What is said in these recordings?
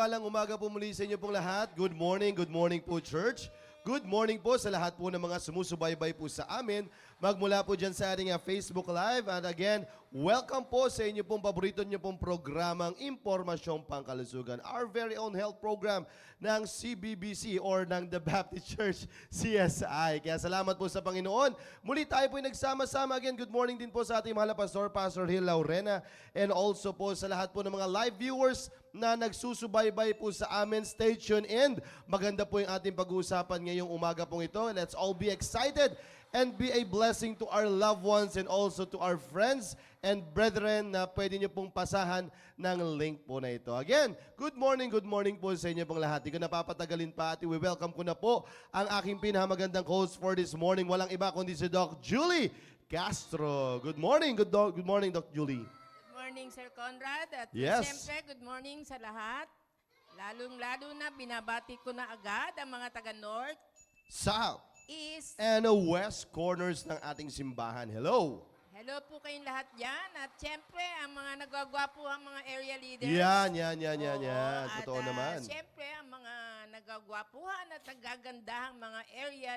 mapagpalang umaga po muli sa inyo pong lahat. Good morning po church. Good morning po sa lahat po ng mga sumusubaybay po sa amin. Magmula po dyan sa ating Facebook Live. And again, welcome po sa inyo pong paborito nyo pong programang Impormasyong Pangkalusugan. Our very own health program ng CBBC or ng The Baptist Church CSI. Kaya salamat po sa Panginoon. Muli tayo po nagsama-sama. Again, good morning din po sa ating mahal na pastor, Pastor Hill Laurena. And also po sa lahat po ng mga live viewers na nagsusubaybay po sa amin. Stay tuned and maganda po yung ating pag-uusapan ngayong umaga pong ito. Let's all be excited and be a blessing to our loved ones and also to our friends and brethren na pwede nyo pong pasahan ng link po na ito. Again, good morning po sa inyo pong lahat. Di ko napapatagalin pa at we-welcome ko na po ang aking pinakamagandang host for this morning. Walang iba kundi si Doc Julie Castro. Good morning, Doc Julie. Good morning, Sir Conrad. At Yes. siyempre, good morning sa lahat. Lalong-lalo na binabati ko na agad ang mga taga-North, South East. and West corners ng ating simbahan. Hello. Hello po kayong lahat dyan. At siyempre, ang mga nagwagwapo ang mga area leaders. Yan. Oo, Totoo at, naman. siyempre, ang mga nagwagwapuhan at nagagandahang mga area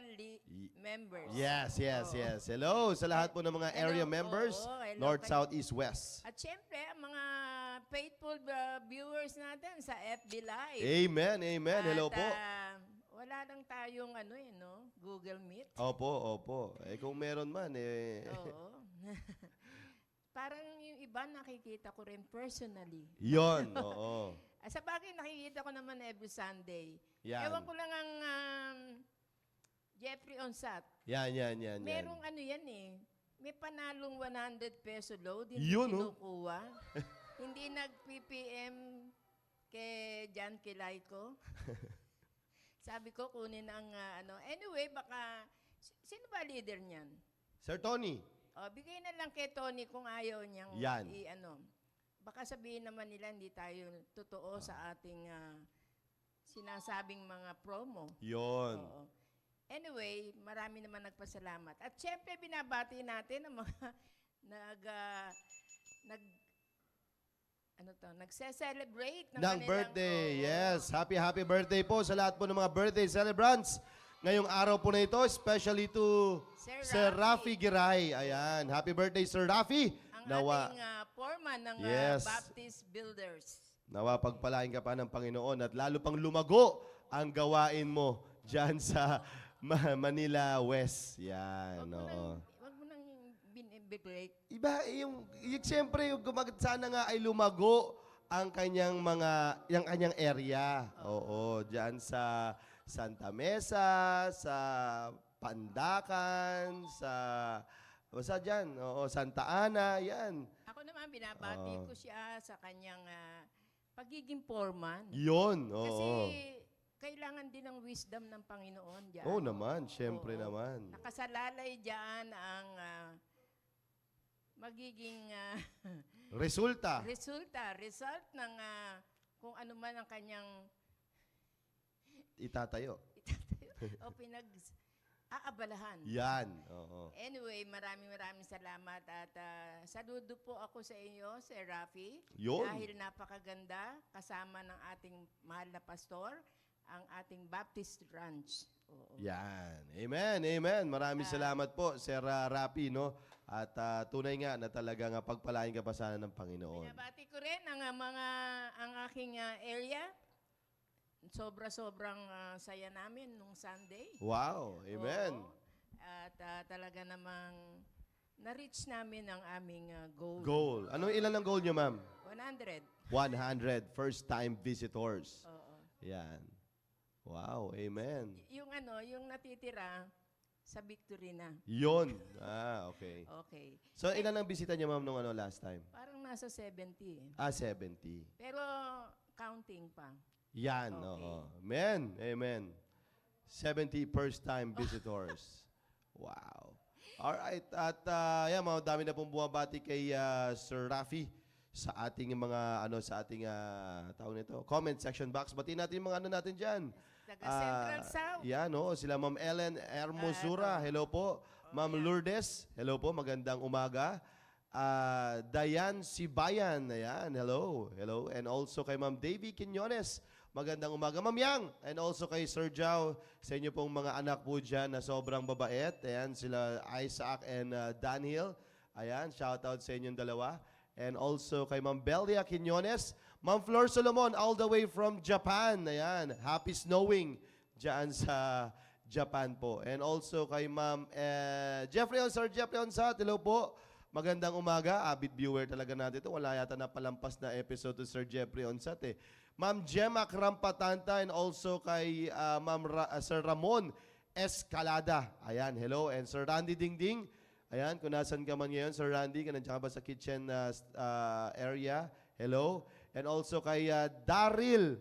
members. Yes. Oo. Hello sa lahat po ng mga area Hello, members, oo, hello North, kayo. South, East, West. At siyempre, ang mga faithful viewers natin sa FB Live. Amen. Hello At, po. Wala lang tayong Google Meet. Opo. Kung meron man, Oo. Parang yung iba nakikita ko rin personally. yon, oo. Sa bagay nakikita ko naman every Sunday. Yan. Ewan ko lang ang Jeffrey Onsat. Yan. Merong yan eh. May panalong 100 peso load. Hindi Yun, oh. kinukuha. Hindi nag-PPM kay Jan Kilayko. Sabi ko, kunin ang Anyway, baka, sino ba leader niyan? Sir Tony. O, bigay na lang kay Tony kung ayaw niyang Yan. Baka sabihin naman nila hindi tayo totoo sa ating sinasabing mga promo. Yon. Oo. Anyway, marami naman nagpasalamat. At syempre, binabati natin ang mga nagse-celebrate ng Ng kanilang- birthday, Oo. yes. Happy birthday po sa lahat po ng mga birthday celebrants. Ngayong araw po na ito, especially to Sir Rafi Giray. Ayan, happy birthday Sir Rafi. Ang ating foreman ng Yes. Baptist Builders. Nawa pagpalain ka pa ng Panginoon at lalo pang lumago ang gawain mo dyan sa Manila West. Yan, oo. Wag mo nang binibigay. Iba, yung siyempre, sana nga ay lumago ang kanyang area. Oo, dyan sa Santa Mesa, sa Pandakan, basta dyan, oo, Santa Ana, yan. Ako naman, binabati ko siya sa kanyang pagiging foreman. Yun, oo. Kasi kailangan din ng wisdom ng Panginoon dyan. Oo naman, syempre Oo. naman. Nakasalalay dyan ang magiging Result result ng kung ano man ang kanyang itatayo. o pinag-aabalahan. Yan, oo. Anyway, maraming salamat at saludo po ako sa inyo, Sir Rafi. Yun. Dahil napakaganda kasama ng ating mahal na pastor, ang ating Baptist Ranch. Oo. Yan. Amen. Maraming salamat po, Sir Rapi, no? At tunay nga na talagang pagpalain ka pa sana ng Panginoon. Binabati ko rin ang aking area. Sobrang saya namin nung Sunday. Wow, amen. Oo. At talaga namang na-reach namin ang aming goal. Goal. Ilan ang goal nyo, ma'am? 100. 100 first-time visitors. Oo. Yan. Wow, amen. Yung natitira sa Victory na. Yun. Okay. Okay. So, ilan ang bisita niya, ma'am, nung last time? Parang nasa 70 eh. 70. Pero counting pa. Yan, Okay. oo. Amen. 70 first-time visitors. Wow. Alright. At yan, dami na pong bumabati kay Sir Rafi sa ating mga, sa ating, tawag nito, comment section box. Batiin natin yung mga natin dyan. Taga Central South. Yan, sila Ma'am Ellen Hermosura. Hello po. Ma'am Lourdes. Hello po, magandang umaga. Dayan Sibayan. Ayan, hello. And also kay Ma'am Davy Quinones Magandang umaga, Ma'am Yang. And also kay Sir Jao, sa inyo pong mga anak po dyan na sobrang babait. Ayan, sila Isaac and Daniel. Ayan, shoutout sa inyong dalawa. And also kay Ma'am Belia Quinones. Ma'am Flor Solomon, all the way from Japan. Ayan, happy snowing dyan sa Japan po. And also kay Ma'am Sir Jeffrey Onsat, hello po. Magandang umaga, avid viewer talaga natin ito. Wala yata na palampas na episode to Sir Jeffrey Onsat eh. Ma'am Gemma Krampatanta and also kay Sir Ramon Escalada. Ayan, hello. And Sir Randy Dingding. Ayan, kung nasan ka man ngayon, Sir Randy, ka nandiyan ka ba sa kitchen area? Hello. And also kay Daryl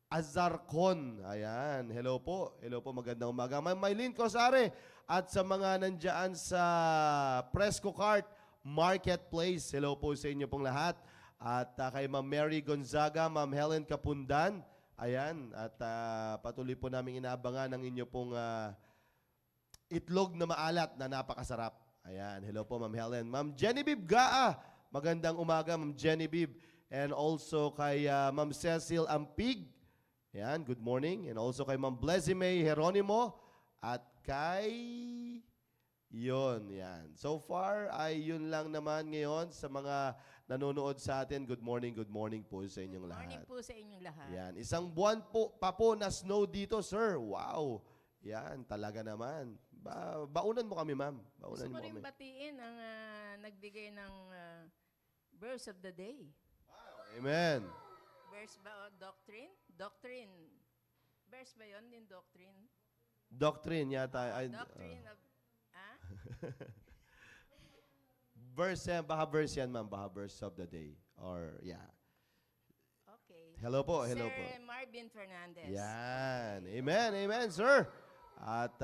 Azarcon. Ayan, hello po. Hello po, magandang umaga. Ma'am Maylene Cosare at sa mga nandiyan sa Fresco Cart Marketplace. Hello po sa inyo pong lahat. At kay Ma'am Mary Gonzaga, Ma'am Helen Kapundan. Ayan, at patuloy po namin inaabangan ang inyo pong itlog na maalat na napakasarap. Ayan, hello po Ma'am Helen. Ma'am Genevieve Gaa, magandang umaga Ma'am Genevieve. And also kay Ma'am Cecil Ampig. Ayan, good morning. And also kay Ma'am Blesime Jeronimo. At kay... Yun, yan. So far, ay yun lang naman ngayon sa mga nanonood sa atin. Good morning po sa inyong lahat. Morning po sa inyong lahat. Yan, isang buwan pa po na snow dito, sir. Wow. Yan, talaga naman. Baunan mo kami, ma'am. Baunan Gusto mo ko rin kami. batiin ang nagbigay ng verse of the day. Amen. Verse ba o doctrine? Doctrine. Verse ba yun, yung doctrine? Doctrine yata. Doctrine of... Verse yan, baka verse yan, ma'am. Baka verse of the day. Or, yeah. Okay. Hello po, hello Sir po. Marvin Fernandez. Yan. Amen, amen, sir. At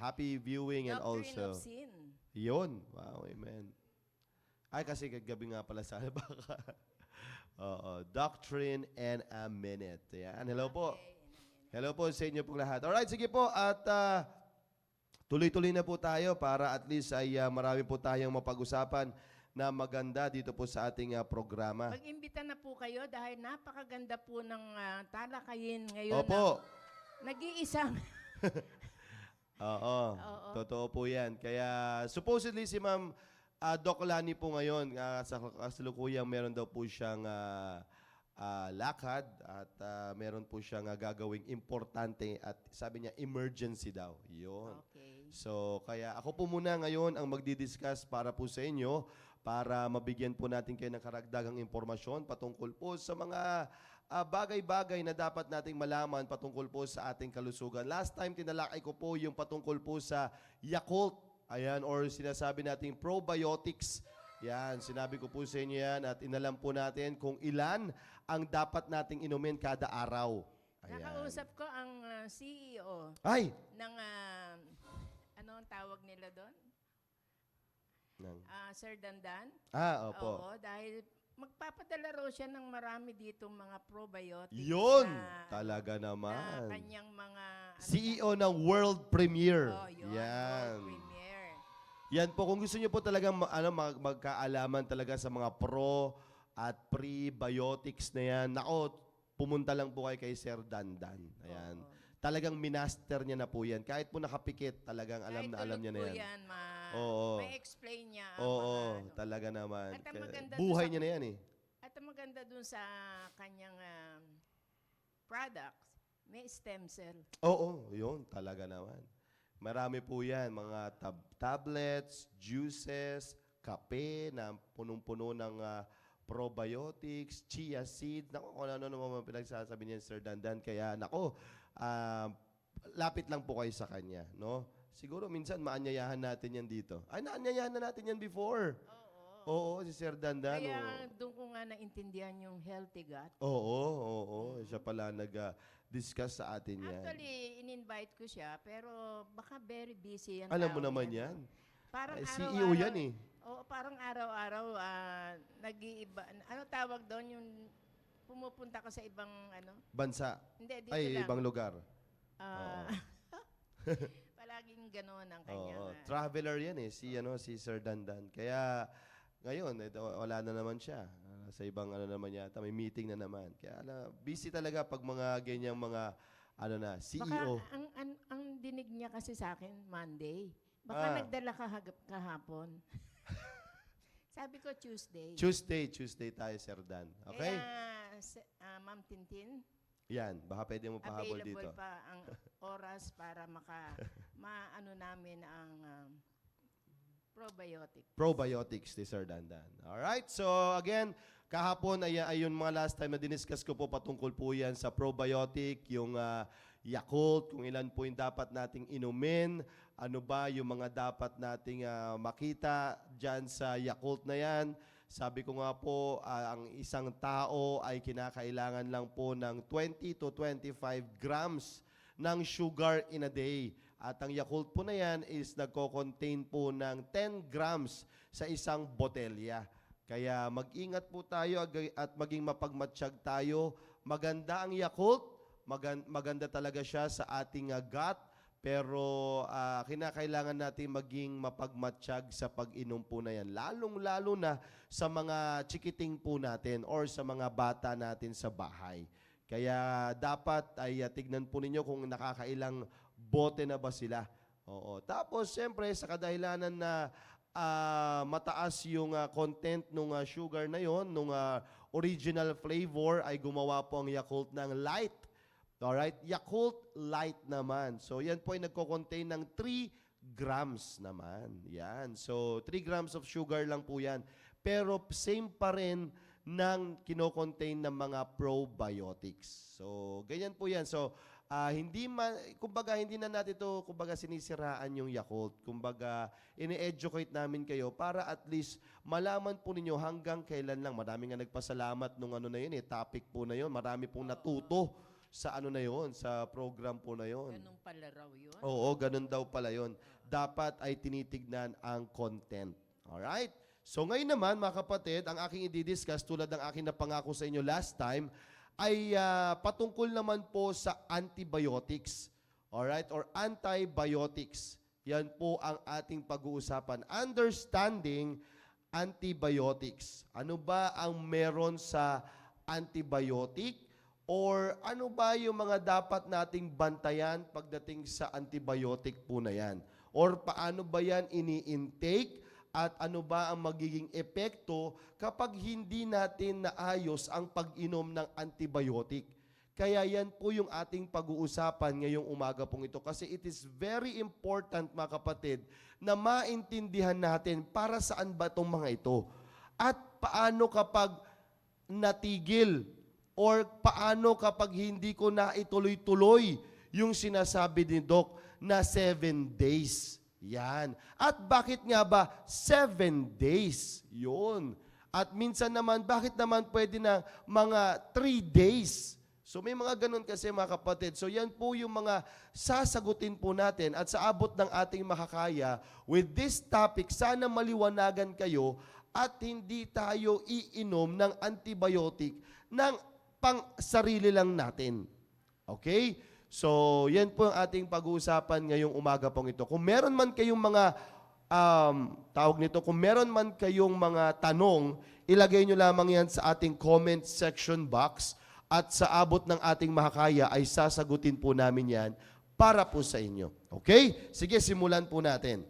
happy viewing and Doctrine also... of sin. Yun. Wow, amen. Ay, kasi kagabi nga pala sa baka. Oo. Doctrine and a minute. Yan. Hello po. Okay. Hello po sa inyo pong lahat. Alright, sige po. At tuloy-tuloy na po tayo para at least ay marami po tayong mapag-usapan na maganda dito po sa ating programa. Mag-imbita na po kayo dahil napakaganda po ng talakayin ngayon. Opo. Nag-iisang. Oo. Totoo po yan. Kaya supposedly si Ma'am Doc Lani po ngayon, sa kasalukuyang meron daw po siyang lakad at meron po siyang gagawing importante at sabi niya emergency daw. Yun. Okay. So, kaya ako po muna ngayon ang magdi-discuss para po sa inyo para mabigyan po natin kayo ng karagdagang impormasyon patungkol po sa mga bagay-bagay na dapat nating malaman patungkol po sa ating kalusugan. Last time, tinalakay ko po yung patungkol po sa Yakult. Ayan, or sinasabi nating probiotics. Yan, sinabi ko po sa inyo yan at inalam po natin kung ilan ang dapat nating inumin kada araw. Ayan. Nakausap ko ang CEO Ay! ng, ano ang tawag nila doon? Sir Dandan. Opo. Oo, dahil magpapadala raw siya ng marami dito mga probiotics. Yun! na, Talaga na naman. kanyang mga... CEO ng World Premiere. Oh, yun, Yan. World Premiere. Yan po, kung gusto niyo po talagang magkaalaman talaga sa mga pro at prebiotics na yan, nako, pumunta lang po kayo kay Sir Dandan. Ayan. Oo. Talagang minaster niya na po yan. Kahit po nakapikit, talagang alam Kahit na alam niya na tulog po yan. Oo. may explain niya ang Oo, mga ano. talaga naman. At ang maganda Buhay dun sa- niya na yan eh. At ang maganda dun sa kanyang products, may stem cell. Oo, yun, talaga naman. Marami po yan, mga tablets, juices, kape na punong-puno ng probiotics, chia seed. Naku, kung ano naman pinagsasabi niya Sir Dandan. Kaya, nako, lapit lang po kayo sa kanya, no? Siguro minsan maanyayahan natin yan dito. Ay, naanyayahan na natin yan before. Oo, si Sir Dandan. Kaya doon ko nga naintindihan yung healthy gut. Oo. Siya pala nag-discuss sa atin yan. Actually, in-invite ko siya, pero baka very busy yan. Alam mo tao naman yan. yan. Parang Ay, araw-araw. CEO yan eh. Oo, parang araw-araw nag-iiba. Ano tawag doon yung pumupunta ka sa ibang ano? Bansa. Hindi, dito Ay, lang. ibang lugar. Ah, palaging gano'n ang kanyang... Oo. Traveler yan eh, si Sir Dandan. Kaya, ngayon, ito, wala na naman siya. Sa ibang ano naman yata, may meeting na naman. Kaya busy talaga pag mga ganyang mga Baka CEO. ang dinig niya kasi sa akin, Monday. Baka Ah. nagdala ka kahapon. Sabi ko Tuesday. Tuesday tayo, Sir Dan. Okay? Kaya, Ma'am Tintin, Yan, baka pwede mo pahabol available dito. pa ang oras para maano namin ang probiotic. Probiotics ni Sir Dandan. Alright, so again, kahapon ay yung mga last time na diniscuss ko po patungkol po yan sa probiotic, yung Yakult, kung ilan po yung dapat nating inumin, ano ba yung mga dapat nating makita dyan sa Yakult na yan. Sabi ko nga po, ang isang tao ay kinakailangan lang po ng 20 to 25 grams ng sugar in a day. At ang Yakult po na yan is nagko-contain po ng 10 grams sa isang botelya. Kaya mag-ingat po tayo at maging mapagmatsyag tayo. Maganda ang Yakult, maganda talaga siya sa ating gut, pero kinakailangan natin maging mapagmatsyag sa pag-inom po na yan. Lalong-lalo na sa mga chikiting po natin or sa mga bata natin sa bahay. Kaya dapat ay tignan po ninyo kung nakakailang bote na ba sila. Oo. Tapos, siyempre, sa kadahilanan na mataas yung content ng sugar na yon, nung original flavor, ay gumawa po ang Yakult ng light. Alright? Yakult light naman. So, yan po ay nagko-contain ng 3 grams naman. Yan. So, 3 grams of sugar lang po yan. Pero, same pa rin ng kino-contain ng mga probiotics. So, ganyan po yan. So, kumbaga hindi na natin ito sinisiraan yung Yakult. Kumbaga ini-educate namin kayo para at least malaman po ninyo hanggang kailan lang. Marami nga nagpasalamat nung ano na yun topic po na yun. Marami pong natuto sa ano na yun, sa program po na yun. Ganun pala raw yun. Oo, ganun daw pala yun. Dapat ay tinitignan ang content. Alright? So ngayon naman mga kapatid, ang aking i-discuss tulad ng aking napangako sa inyo last time ay patungkol naman po sa antibiotics. Alright? Or antibiotics. Yan po ang ating pag-uusapan. Understanding antibiotics. Ano ba ang meron sa antibiotic? Or ano ba yung mga dapat nating bantayan pagdating sa antibiotic po na yan? Or paano ba yan ini-intake? At ano ba ang magiging epekto kapag hindi natin naayos ang pag-inom ng antibiotic? Kaya yan po yung ating pag-uusapan ngayong umaga pong ito. Kasi it is very important mga kapatid na maintindihan natin para saan ba itong mga ito. At paano kapag natigil or paano kapag hindi ko na ituloy-tuloy yung sinasabi ni Doc na 7 days. Yan. At bakit nga ba 7 days? Yun. At minsan naman, bakit naman pwede na mga 3 days? So may mga ganun kasi mga kapatid. So yan po yung mga sasagutin po natin at sa abot ng ating makakaya with this topic, sana maliwanagan kayo at hindi tayo iinom ng antibiotic ng pang-sarili lang natin. Okay? So, yan po ang ating pag-uusapan ngayong umaga pong ito. Kung meron man kayong mga, kung meron man kayong mga tanong, ilagay nyo lamang yan sa ating comment section box at sa abot ng ating makakaya ay sasagutin po namin yan para po sa inyo. Okay? Sige, simulan po natin.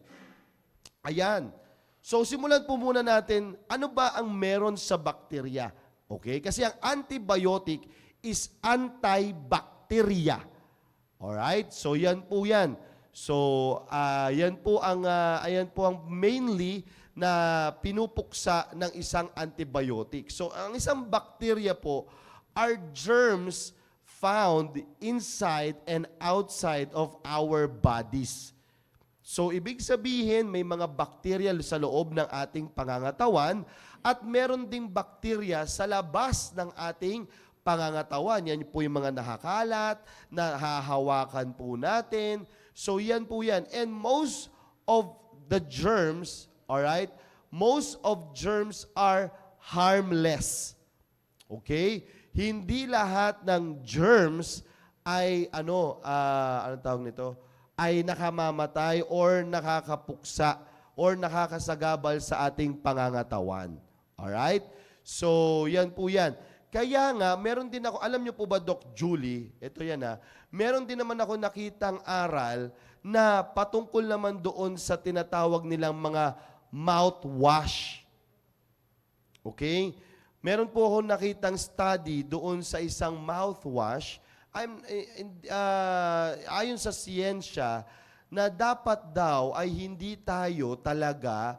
Ayan. So, simulan po muna natin, ano ba ang meron sa bakterya? Okay? Kasi ang antibiotic is antibacteria. Alright? So yan po yan. So ayan po ang mainly na pinupuksa ng isang antibiotic. So ang isang bacteria po are germs found inside and outside of our bodies. So ibig sabihin may mga bakterya sa loob ng ating pangangatawan at meron ding bakterya sa labas ng ating pangangatawan. Yan po yung mga nakakalat, nahahawakan po natin. So yan po yan. And most of the germs, alright, most of germs are harmless. Okay? Hindi lahat ng germs ay anong tawag nito? Ay nakamamatay or nakakapuksa or nakakasagabal sa ating pangangatawan. Alright? So, yan po yan. Kaya nga, meron din ako, alam niyo po ba, Doc Julie, ito yan meron din naman ako nakitang aral na patungkol naman doon sa tinatawag nilang mga mouthwash. Okay? Meron po ako nakitang study doon sa isang mouthwash. Ayon sa siyensya, na dapat daw ay hindi tayo talaga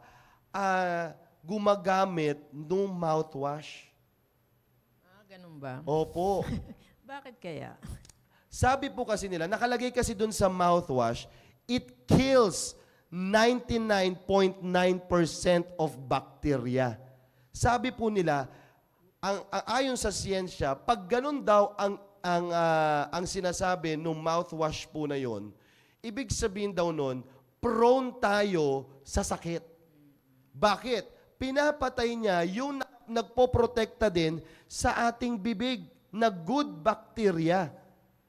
gumagamit ng mouthwash. Ganun ba? Opo. Bakit kaya? Sabi po kasi nila, nakalagay kasi dun sa mouthwash, it kills 99.9% of bacteria. Sabi po nila, ayon sa siyensya, pag ganun daw ang sinasabi ng mouthwash po na yon, ibig sabihin daw nun, prone tayo sa sakit. Bakit? Pinapatay niya yung nagpoprotekta din sa ating bibig na good bacteria.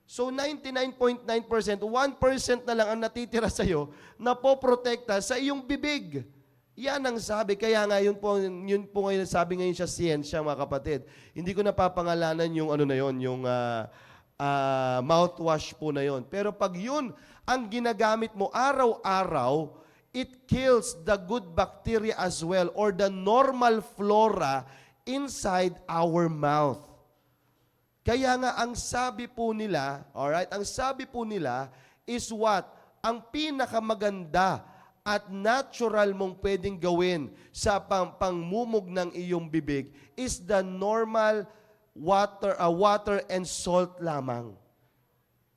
So 99.9%, 1% na lang ang natitira sa'yo na poprotekta sa iyong bibig. Yan ang sabi. Kaya nga, yun po ngayon, sabi ngayon sa siyensya, mga kapatid. Hindi ko napapangalanan yung ano na yun, yung mouthwash po na yun. Pero pag yun ang ginagamit mo araw-araw, it kills the good bacteria as well or the normal flora inside our mouth. Kaya nga ang sabi po nila, alright, ang sabi po nila is what? Ang pinakamaganda at natural mong pwedeng gawin sa pangmumog ng iyong bibig is the normal water and salt lamang.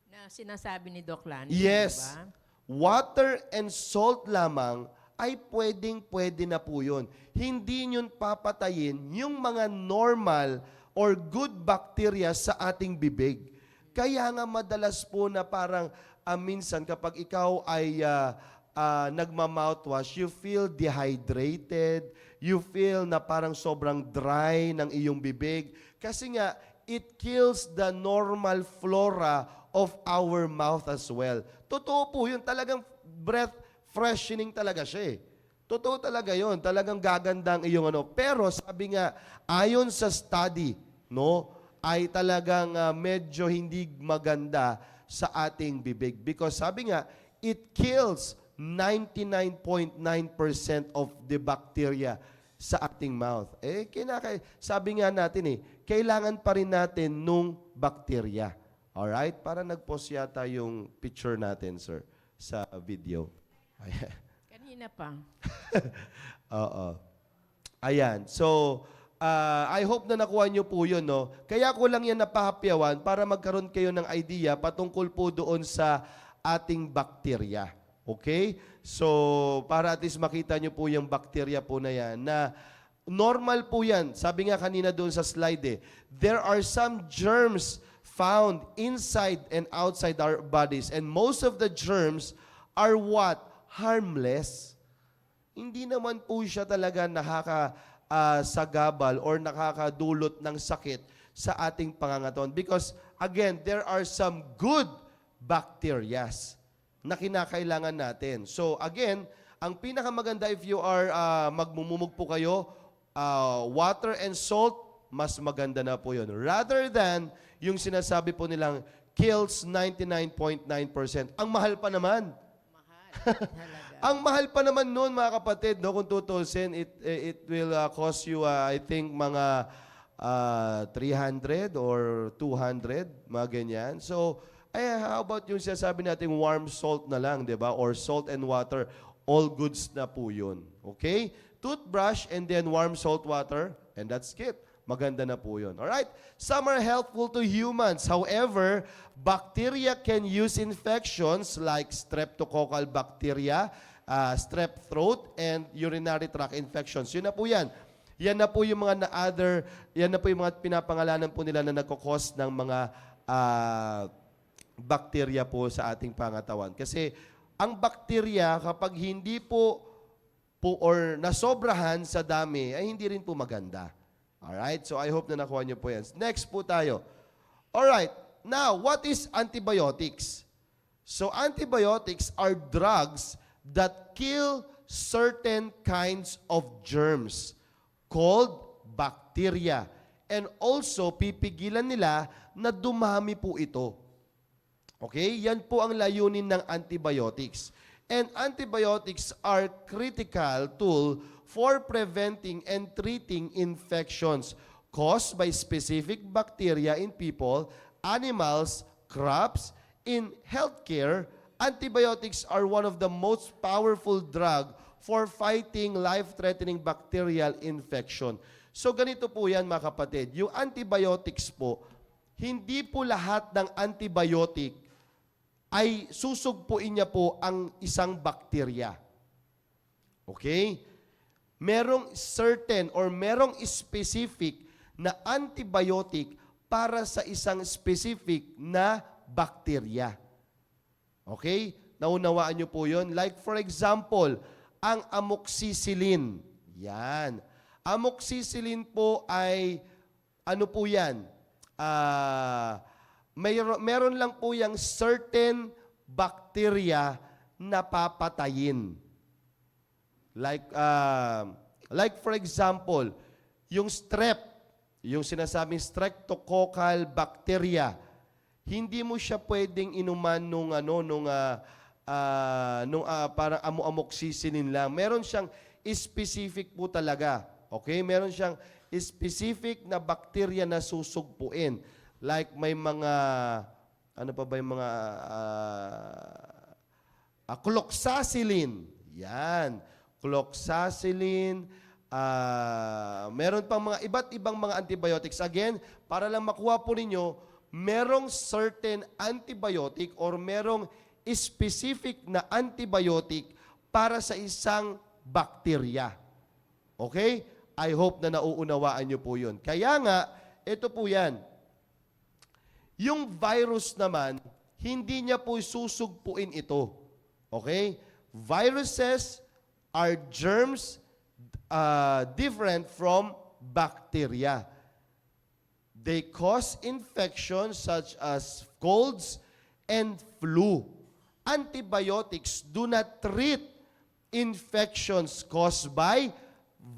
Na sinasabi ni Doc Lani, Yes. diba? Water and salt lamang ay pwede na po yun. Hindi yun papatayin yung mga normal or good bacteria sa ating bibig. Kaya nga madalas po na parang minsan kapag ikaw ay nagma-mouthwash, you feel dehydrated, you feel na parang sobrang dry ng iyong bibig. Kasi nga, it kills the normal flora of our mouth as well. Totoo po yun. Talagang breath freshening talaga siya eh. Totoo talaga yun. Talagang gaganda ang iyong ano. Pero sabi nga, ayon sa study, no, ay talagang medyo hindi maganda sa ating bibig. Because sabi nga, it kills 99.9% of the bacteria sa ating mouth. Sabi nga natin kailangan pa rin natin nung bacteria. Alright? Para nag-post yata yung picture natin, sir, sa video. Ayan. Kanina pa. Oo. Ayan. So, I hope na nakuha nyo po yun, no? Kaya ko lang yan napahapyawan para magkaroon kayo ng idea patungkol po doon sa ating bacteria. Okay? So, para at least makita nyo po yung bacteria po na yan, na normal po yan. Sabi nga kanina doon sa slide there are some germs found inside and outside our bodies. And most of the germs are what? Harmless. Hindi naman po siya talaga nakakasagabal or nakakadulot ng sakit sa ating pangangatawan. Because, again, there are some good bacterias na kinakailangan natin. So, again, ang pinakamaganda if you are magmumumog po kayo, water and salt, mas maganda na po yun. Rather than yung sinasabi po nilang kills 99.9%. Ang mahal pa naman. Mahal. Talaga. Ang mahal pa naman noon, mga kapatid, no? Kung tutusin, it will cost you, I think, mga 300 or 200, mga ganyan. So, how about yung sinasabi natin warm salt na lang, di ba? Or salt and water, all goods na po yun. Okay? Toothbrush and then warm salt water, and that's it. Maganda na po yun. Alright? Some are helpful to humans. However, bacteria can use infections like streptococcal bacteria, strep throat, and urinary tract infections. Yun na po yan. Yan na po yung mga yan na po yung mga pinapangalanan po nila na nagkakos ng mga bacteria po sa ating pangatawan. Kasi ang bacteria, kapag hindi po or nasobrahan sa dami, ay hindi rin po maganda. Alright? So I hope na nakuha niyo po yan. Next po tayo. Alright. Now, what is antibiotics? So antibiotics are drugs that kill certain kinds of germs called bacteria. And also, pipigilan nila na dumami po ito. Okay? Yan po ang layunin ng antibiotics. And antibiotics are critical tool for preventing and treating infections caused by specific bacteria in people, animals, crops. In healthcare, antibiotics are one of the most powerful drug for fighting life-threatening bacterial infection. So ganito po yan mga kapatid. Yung antibiotics po, hindi po lahat ng antibiotic ay susugpuin niya po ang isang bakterya. Okay? Merong certain or merong specific na antibiotic para sa isang specific na bakterya. Okay? Naunawaan niyo po yun? Like for example, ang amoxicillin. Yan. Amoxicillin po ay, ano po yan? Meron lang po yung certain bacteria na papatayin. Like for example, yung strep, yung sinasabing streptococcal bacteria, hindi mo siya pwedeng inuman parang amoxicillin lang. Meron siyang specific po talaga. Okay? Meron siyang specific na bacteria na susugpuin. Like may mga, ano pa ba yung mga, cloxacillin. Yan. Cloxacillin. Meron pang mga iba't ibang mga antibiotics. Again, para lang makuha po ninyo, merong certain antibiotic or merong specific na antibiotic para sa isang bakterya. Okay? I hope na nauunawaan nyo po yun. Kaya nga, ito po yan. Yung virus naman, hindi niya po susugpuin ito. Okay? Viruses are germs different from bacteria. They cause infections such as colds and flu. Antibiotics do not treat infections caused by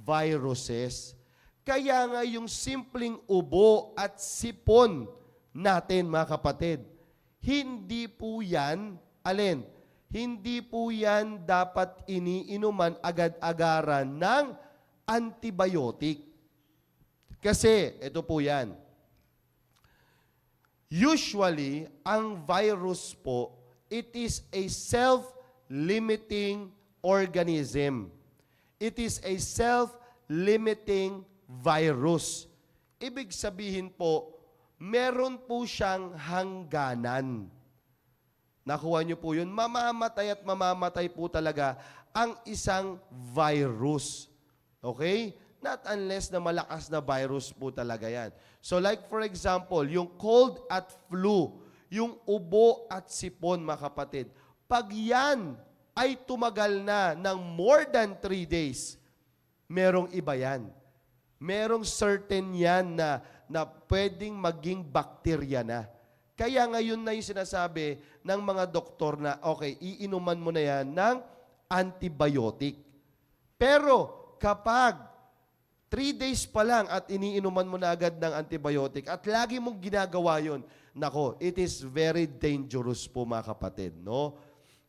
viruses. Kaya nga yung simpleng ubo at sipon natin, mga kapatid, hindi po yan, alin? Hindi po yan dapat iniinuman agad-agaran ng antibiotic. Kasi, ito po yan. Usually, ang virus po, it is a self-limiting organism. It is a self-limiting virus. Ibig sabihin po, meron po siyang hangganan. Nakuha niyo po yun? Mamamatay at mamamatay po talaga ang isang virus. Okay? Not unless na malakas na virus po talaga yan. So like for example, yung cold at flu, yung ubo at sipon, mga kapatid, pag yan ay tumagal na ng more than 3 days, merong iba yan. Merong certain yan na pwedeng maging bakterya na. Kaya ngayon na yung sinasabi ng mga doktor na, okay, iinuman mo na yan ng antibiotic. Pero kapag 3 days pa lang at iniinuman mo na agad ng antibiotic at lagi mong ginagawa yun, nako, it is very dangerous po, mga kapatid, no?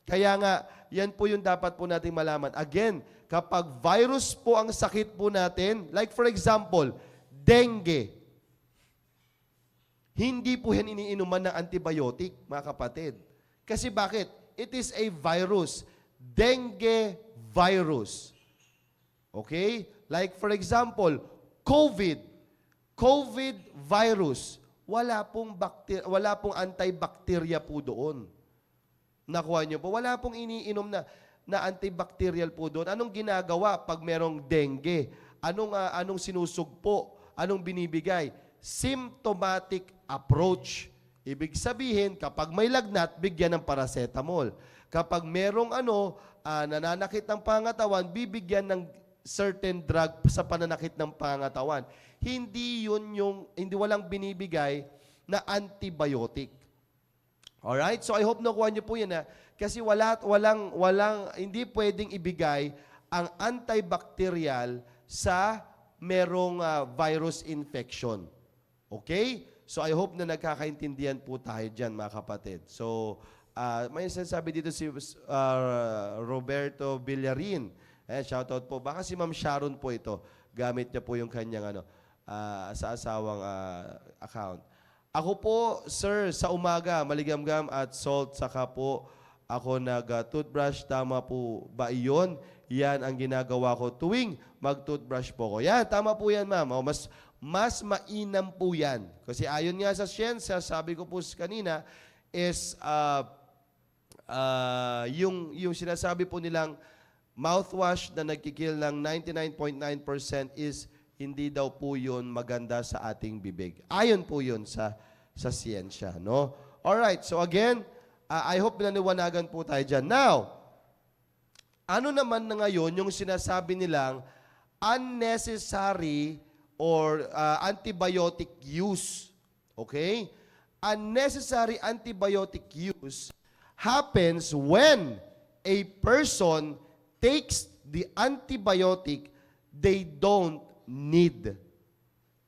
Kaya nga, yan po yung dapat po nating malaman. Again, kapag virus po ang sakit po natin, like for example, dengue, hindi po yan iniinuman ng antibiotic, mga kapatid. Kasi bakit? It is a virus. Dengue virus. Okay? Like for example, COVID. COVID virus. Wala pong antibacteria po doon. Nakuha niyo po? Wala pong iniinom na antibacterial po doon. Anong ginagawa pag merong dengue? Anong sinusugpo? Anong binibigay? Symptomatic approach. Ibig sabihin, kapag may lagnat, bigyan ng paracetamol. Kapag merong nananakit ng pangatawan, bibigyan ng certain drug sa pananakit ng pangatawan. Hindi walang binibigay na antibiotic. Alright? So I hope nakuha niyo po yan kasi hindi pwedeng ibigay ang antibacterial sa merong virus infection. Okay? So I hope na nagkakaintindihan po tayo dyan, mga kapatid. So, may sinasabi dito si Roberto Villarin. Shoutout po. Baka si Ma'am Sharon po ito. Gamit niya po yung kanyang sa asawang account. Ako po, sir, sa umaga, maligamgam at salt, saka po ako nag-toothbrush. Tama po ba iyon? Yan ang ginagawa ko tuwing mag-toothbrush po ko. Yan, tama po yan, ma'am. Mas mainam po yan. Kasi ayon nga sa siyensya, sabi ko po kanina, is yung sinasabi po nilang mouthwash na nagkikil ng 99.9% is hindi daw po yun maganda sa ating bibig. Ayon po yun sa siyensya. No? Alright, so again, I hope naniwanagan po tayo dyan. Now, ano naman na ngayon yung sinasabi nilang unnecessary or antibiotic use. Okay? Unnecessary antibiotic use happens when a person takes the antibiotic they don't need.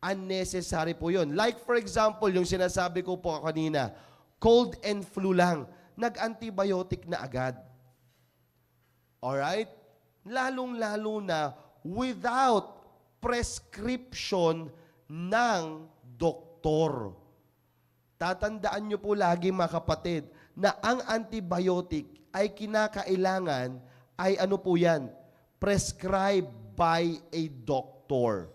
Unnecessary po yun. Like for example, yung sinasabi ko po kanina, cold and flu lang, nag-antibiotic na agad. Alright? Lalong-lalo na without prescription ng doktor. Tatandaan nyo po lagi, mga kapatid, na ang antibiotic ay kinakailangan ay ano po yan? Prescribed by a doctor.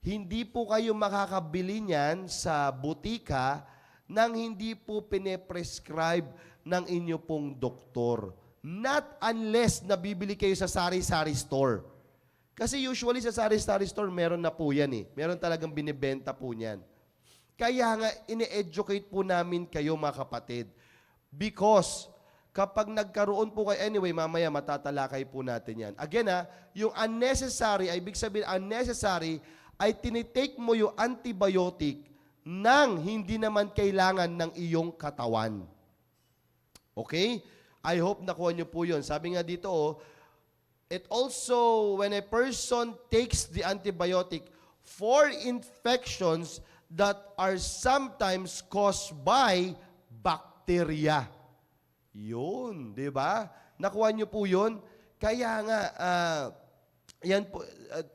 Hindi po kayo makakabili niyan sa butika nang hindi po pine-prescribe ng inyo pong doktor. Not unless nabibili kayo sa sari-sari store. Kasi usually sa sari-sari store, meron na po yan eh. Meron talagang binibenta po niyan. Kaya nga, ine-educate po namin kayo, mga kapatid. Because, kapag nagkaroon po kayo, anyway, mamaya matatalakay po natin yan. Again yung unnecessary, ay ibig sabihin, unnecessary, ay tinitake mo yung antibiotic nang hindi naman kailangan ng iyong katawan. Okay? I hope nakuha nyo po yun. Sabi nga dito, it also, when a person takes the antibiotic for infections that are sometimes caused by bacteria. Yun, di ba? Nakuha nyo po yun? Kaya nga, yan po,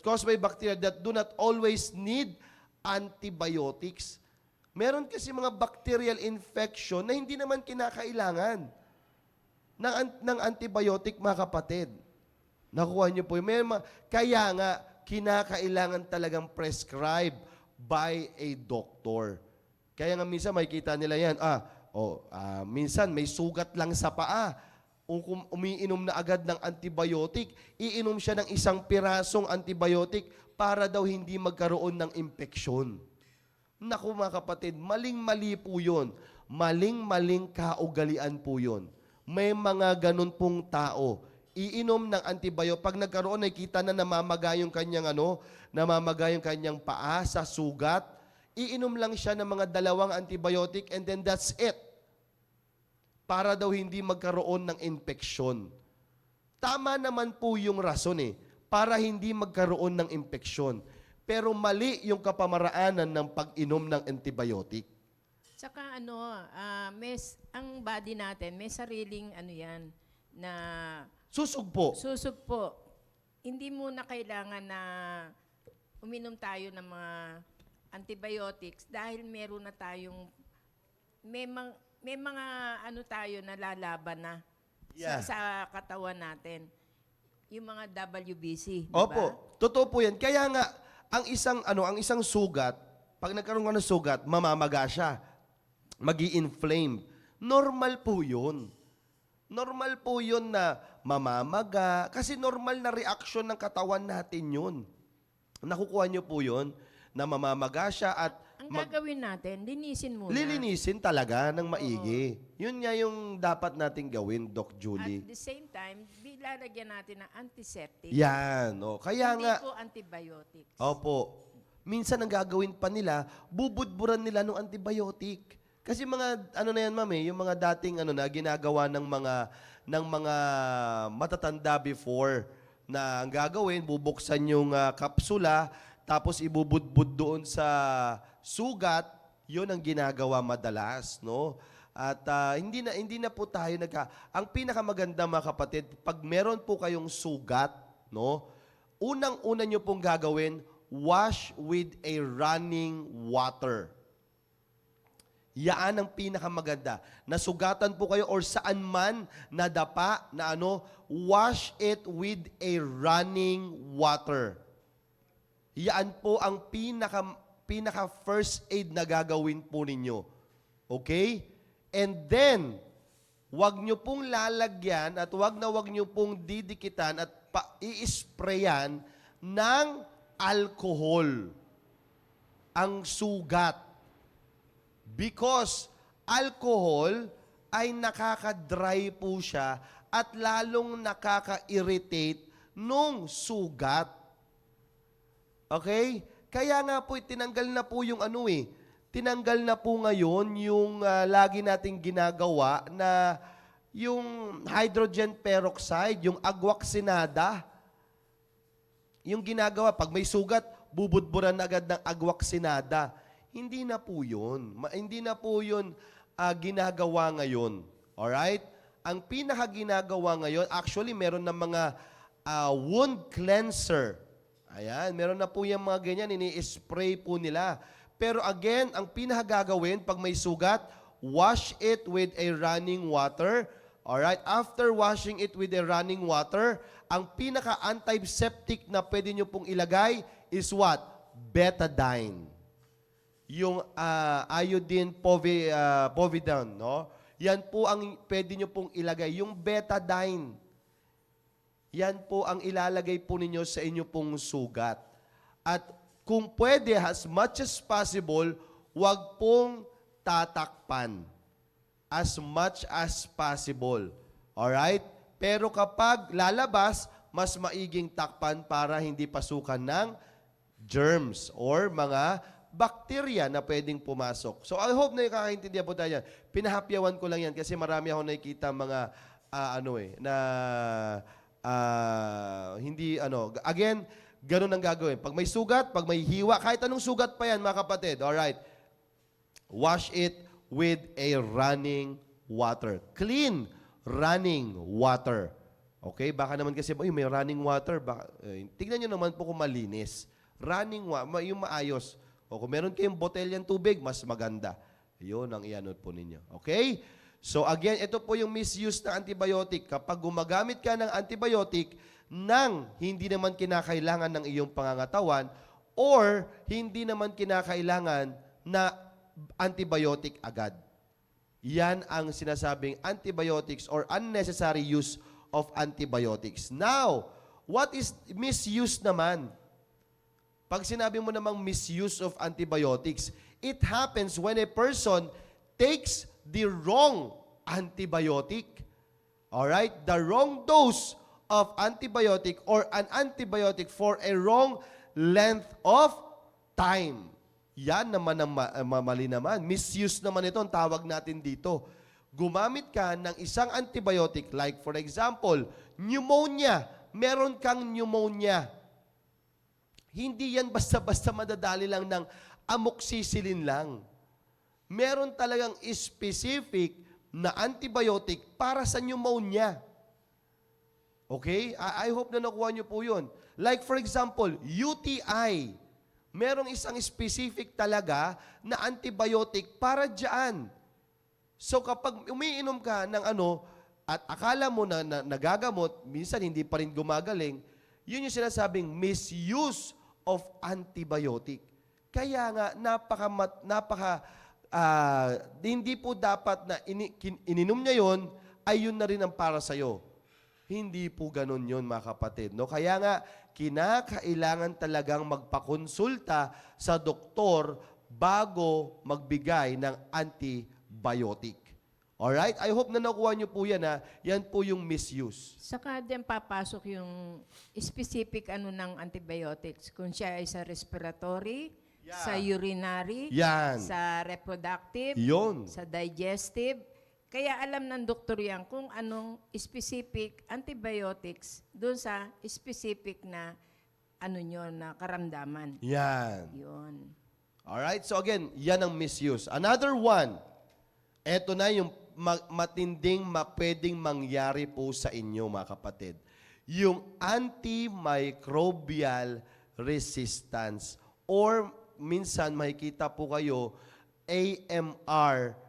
caused by bacteria that do not always need antibiotics. Meron kasi mga bacterial infection na hindi naman kinakailangan ng antibiotic, mga kapatid. Nakuha niyo po. Kaya nga, kinakailangan talagang prescribed by a doctor. Kaya nga minsan makikita nila yan, minsan may sugat lang sa paa. Kung umiinom na agad ng antibiotic, iinom siya ng isang pirasong antibiotic para daw hindi magkaroon ng impeksyon. Naku mga kapatid, maling-mali po yun. Maling-maling kaugalian po yun. May mga ganun pong tao. Iinom ng antibiotic. Pag nagkaroon, nakita na namamaga yung kanyang namamaga yung kanyang paa sa sugat. Iinom lang siya ng mga 2 antibiotic and then that's it. Para daw hindi magkaroon ng impeksyon. Tama naman po yung rason para hindi magkaroon ng impeksyon. Pero mali yung kapamaraanan ng pag-inom ng antibiotic. Saka ang body natin, may sariling yan, na Susog po. susog po. Hindi muna kailangan na uminom tayo ng mga antibiotics dahil meron na tayong, may mga tayo na lalaban na sa katawan natin. Yung mga WBC, di ba? Opo, totoo po yan. Kaya nga, ang isang sugat, pag nagkaroon ka ng sugat, mamamaga siya. Magi-inflame. Normal po yun. Normal po yun na mamamaga. Kasi normal na reaction ng katawan natin yun. Nakukuha nyo po yun, na mamamaga siya at Ang gagawin natin, linisin muna. lilinisin talaga ng maigi. Yun nga yung dapat nating gawin, Doc Julie. At the same time, lalagyan natin ng antiseptic. Yan. Kaya Hindi nga, po antibiotics. opo, minsan ang gagawin pa nila, bubudburan nila ng antibiotic. Kasi mga, na yan, ma'am, yung mga dating, na ginagawa ng mga matatanda before, na ang gagawin, bubuksan yung kapsula, tapos ibubudbud doon sa sugat, yun ang ginagawa madalas, no? At hindi na po tayo ang pinakamaganda mga kapatid, pag meron po kayong sugat, no? Unang-una nyo pong gagawin, wash with a running water. Yaan ang pinakamaganda. Nasugatan po kayo or saan man nadapa na wash it with a running water. Yaan po ang pinaka first aid na gagawin po ninyo. Okay? And then, wag nyo pong lalagyan at wag nyo pong didikitan at i-sprayan ng alcohol ang sugat. Because alcohol ay nakaka-dry po siya at lalong nakaka-irritate nung sugat. Okay? Kaya nga po, tinanggal na po yung tinanggal na po ngayon yung lagi nating ginagawa na yung hydrogen peroxide, yung agwaksinada. Yung ginagawa, pag may sugat, bubudburan agad ng agwaksinada. Hindi na po yun. Hindi na po yun ginagawa ngayon. Alright? Ang pinaka-ginagawa ngayon, actually, meron na mga wound cleanser. Ayan, meron na po yung mga ganyan, ini-spray po nila. Pero again, ang pinaka-gagawin, pag may sugat, wash it with a running water. Alright? After washing it with a running water, ang pinaka-antiseptic na pwede nyo pong ilagay is what? Betadine. Yung iodine povidone, no? Yan po ang pwede nyo pong ilagay. Yung betadine, yan po ang ilalagay po ninyo sa inyo pong sugat. At kung pwede, as much as possible, wag pong tatakpan. As much as possible. Alright? Pero kapag lalabas, mas maiging takpan para hindi pasukan ng germs or mga bacteria na pwedeng pumasok. So I hope na ikakaintindihan po tayo yan. Pinahapyawan ko lang yan kasi marami ako nakikita mga hindi again, ganun ang gagawin. Pag may sugat, pag may hiwa, kahit anong sugat pa yan mga kapatid, alright, wash it with a running water. Clean running water. Okay? Baka naman kasi, may running water. Tignan nyo naman po kung malinis. Running water, yung maayos. O kung meron kayong botelyang tubig, mas maganda. Yun ang ianod po ninyo. Okay? So again, ito po yung misuse ng antibiotic. Kapag gumagamit ka ng antibiotic nang hindi naman kinakailangan ng iyong pangangatawan or hindi naman kinakailangan na antibiotic agad. Yan ang sinasabing antibiotics or unnecessary use of antibiotics. Now, what is misuse naman? Pag sinabi mo namang misuse of antibiotics, it happens when a person takes the wrong antibiotic. Alright? The wrong dose of antibiotic or an antibiotic for a wrong length of time. Yan naman ang mali naman. Misuse naman ito ang tawag natin dito. Gumamit ka ng isang antibiotic like for example, pneumonia. Meron kang pneumonia. Hindi yan basta-basta madadali lang ng amoxicillin lang. Meron talagang specific na antibiotic para sa pneumonia. Okay? I hope na nakuha nyo po yun. Like for example, UTI. Merong isang specific talaga na antibiotic para dyan. So kapag umiinom ka ng at akala mo na nagagamot, minsan hindi pa rin gumagaling, yun yung sinasabing misuse of antibiotic. Kaya nga, hindi po dapat na ininom niya yun, ay yun na rin ang para sa'yo. Hindi po ganun yun, mga kapatid. No? Kaya nga, kinakailangan talagang magpakonsulta sa doktor bago magbigay ng antibiotic. Alright? I hope na nakuha niyo po yan, ha? Yan po yung misuse. Saka din papasok yung specific ng antibiotics. Kung siya ay sa respiratory, sa urinary, Yan. sa reproductive, Yun. sa digestive, Kaya alam ng doktor yan kung anong specific antibiotics doon sa specific na ano nyo na karamdaman. Yan. Yun. Alright? So again, yan ang misuse. Another one, eto na yung matinding pwedeng mangyari po sa inyo, mga kapatid. Yung antimicrobial resistance or minsan makikita po kayo AMR.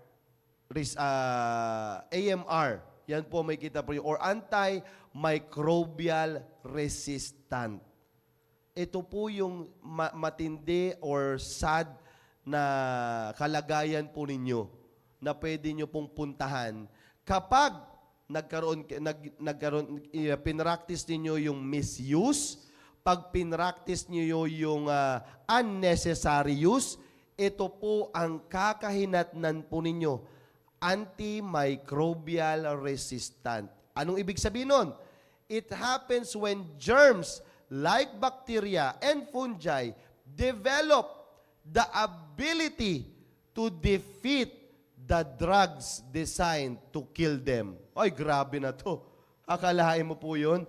AMR. Yan po makikita po yun. Or antimicrobial resistant. Ito po yung matindi or sad na kalagayan po ninyo na pwede nyo pong puntahan kapag pinractice ninyo yung misuse, pag pinractice niyo yung unnecessary use, ito po ang kakahinatnan po ninyo, antimicrobial resistant. Anong ibig sabihin nun? It happens when germs like bacteria and fungi develop the ability to defeat the drugs designed to kill them. Ay, grabe na to. Akalain mo po yun?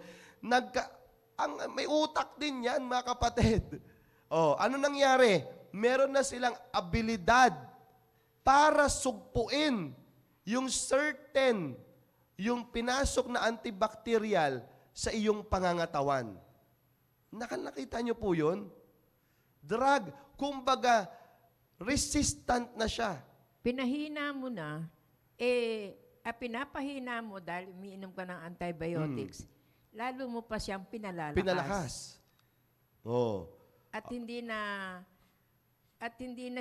May utak din yan, mga kapatid. Oh, ano nangyari? Meron na silang abilidad para sugpuin yung certain, yung pinasok na antibacterial sa iyong pangangatawan. Nakita niyo po yun? Drug, kumbaga, resistant na siya. Pinahina mo na, pinapahina mo dahil umiinom ka ng antibiotics, lalo mo pa siyang pinalakas. Oh. At hindi na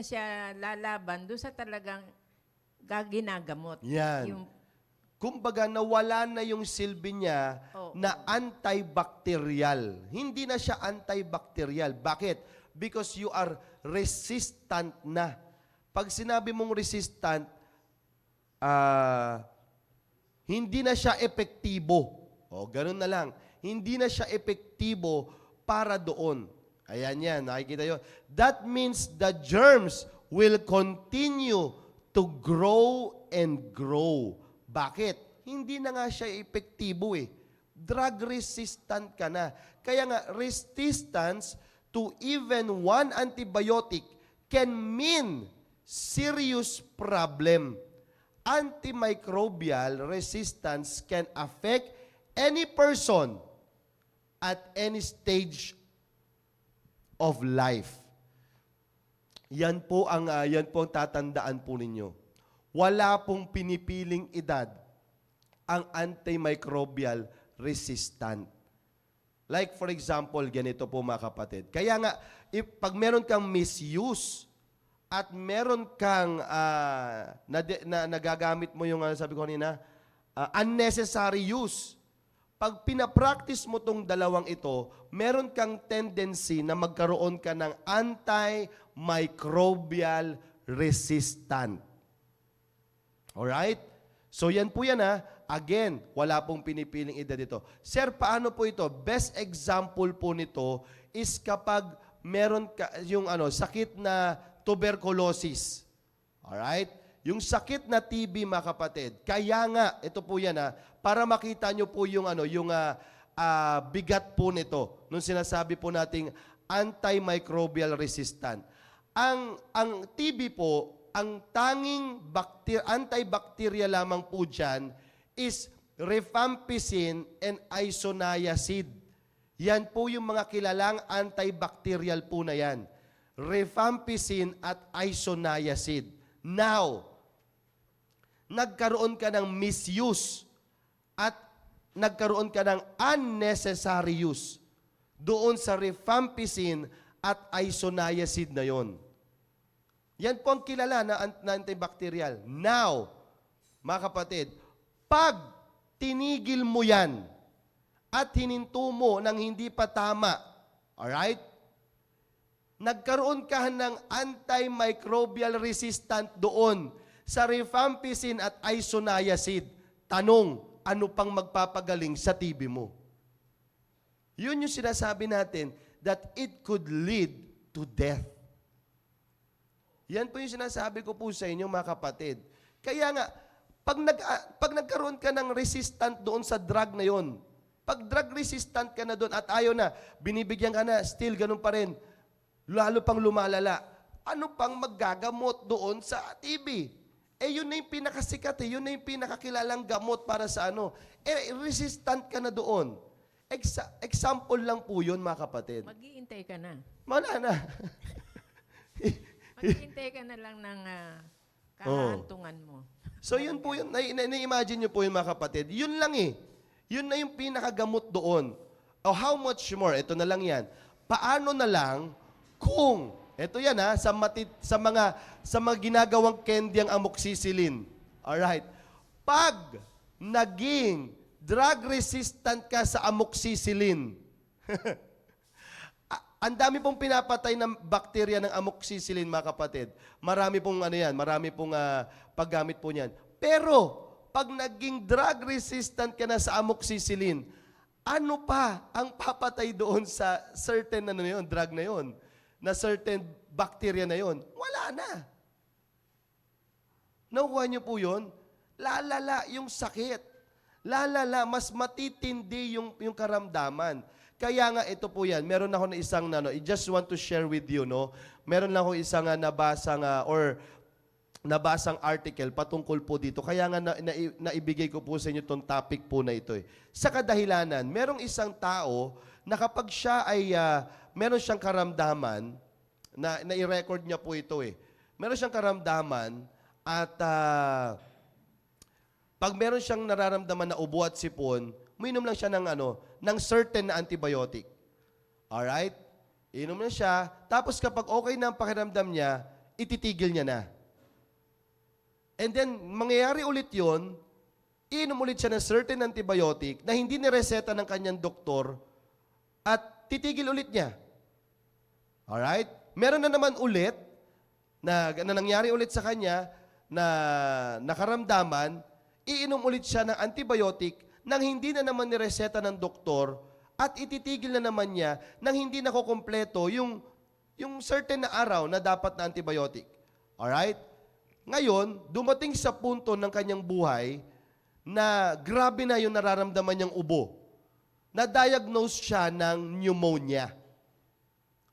siya lalaban doon sa talagang ginagamot. Yan. Yung, Kumbaga, nawala na yung silbi niya na antibacterial. Hindi na siya antibacterial. Bakit? Because you are resistant na. Pag sinabi mong resistant, hindi na siya epektibo. O, ganun na lang. Hindi na siya epektibo para doon. Ayan yan, nakikita yun. That means the germs will continue to grow and grow. Bakit? Hindi na nga siya epektibo eh. Drug resistant ka na. Kaya nga, resistance to even one antibiotic can mean serious problem. Antimicrobial resistance can affect any person at any stage of life. Yan po ang tatandaan po ninyo. Wala pong pinipiling edad ang antimicrobial resistant. Like for example, ganito po mga kapatid. Kaya nga, pag meron kang misuse at meron kang nagagamit mo yung sabi ko kanina, unnecessary use. Pag pinapractice mo tong dalawang ito, meron kang tendency na magkaroon ka ng antimicrobial resistant. Alright? So yan po yan ha. Again, wala pong pinipiling edad ito. Sir, paano po ito? Best example po nito is kapag meron ka yung sakit na tuberculosis. Alright? Yung sakit na TB, mga kapatid. Kaya nga, ito po yan ha, para makita nyo po yung bigat po nito nung sinasabi po nating antimicrobial resistant. Ang TB po, ang tanging antibacterial lamang po dyan is rifampicin and isoniazid. Yan po yung mga kilalang antibacterial po na yan. Rifampicin at isoniazid. Now, nagkaroon ka ng misuse at nagkaroon ka ng unnecessary use doon sa rifampicin at isoniazid na yon. Yan po ang kilala na antibacterial. Now, mga kapatid, pag tinigil mo yan at hininto mo ng hindi pa tama, alright? Nagkaroon ka ng antimicrobial resistant doon sa rifampicin at isoniazid. Tanong, ano pang magpapagaling sa TB mo? Yun yung sinasabi natin that it could lead to death. Yan po yung sinasabi ko po sa inyo, mga kapatid. Kaya nga, Pag nagkaroon ka ng resistant doon sa drug na yon, pag drug resistant ka na doon at ayaw na, binibigyan ka na, still ganun pa rin, lalo pang lumalala, ano pang maggagamot doon sa TB? Yun na yung pinakasikat, yun na yung pinakakilalang gamot para sa ano. Resistant ka na doon. Example lang po yun, mga kapatid. Mag-iintay ka na. Wala na. Mag-iintay ka na lang ng kahantungan mo. So yun po yun, na-imagine nyo po yun, mga kapatid. Yun lang eh. Yun na yung pinakagamot doon. Oh, how much more? Ito na lang yan. Paano na lang kung, ito yan ha, sa mga ginagawang candy ang amoxicillin. Alright. Pag naging drug resistant ka sa amoxicillin, ang dami pong pinapatay ng bakterya ng amoxicillin, mga kapatid. Marami pong marami pong paggamit po niyan. Pero, pag naging drug resistant ka na sa amoxicillin, ano pa ang papatay doon sa certain drug na yon, na certain bacteria na yon? Wala na. Nakuha niyo po yun? Lalala yung sakit. Lalala, mas matitindi yung karamdaman. Kaya nga ito po yan, meron ako na isang, I just want to share with you, no? Meron lang ako isang nabasang article patungkol po dito. Kaya nga naibigay ko po sa inyo itong topic po na ito. Sa kadahilanan, merong isang tao na kapag siya ay, meron siyang karamdaman, na-i-record niya po ito Meron siyang karamdaman at pag meron siyang nararamdaman na ubo at sipon, uminom lang siya ng certain na antibiotic. Alright? Inom na siya. Tapos kapag okay na ang pakiramdam niya, ititigil niya na. And then, mangyayari ulit yon, inom ulit siya ng certain antibiotic na hindi nireseta ng kanyang doktor at titigil ulit niya. Alright? Meron na naman ulit na nangyari ulit sa kanya na nakaramdaman, iinom ulit siya ng antibiotic nang hindi na naman nireseta ng doktor at ititigil na naman niya nang hindi nakukumpleto yung certain na araw na dapat na antibiotic. Alright? Ngayon, dumating sa punto ng kanyang buhay na grabe na yung nararamdaman niyang ubo. Na-diagnose siya ng pneumonia.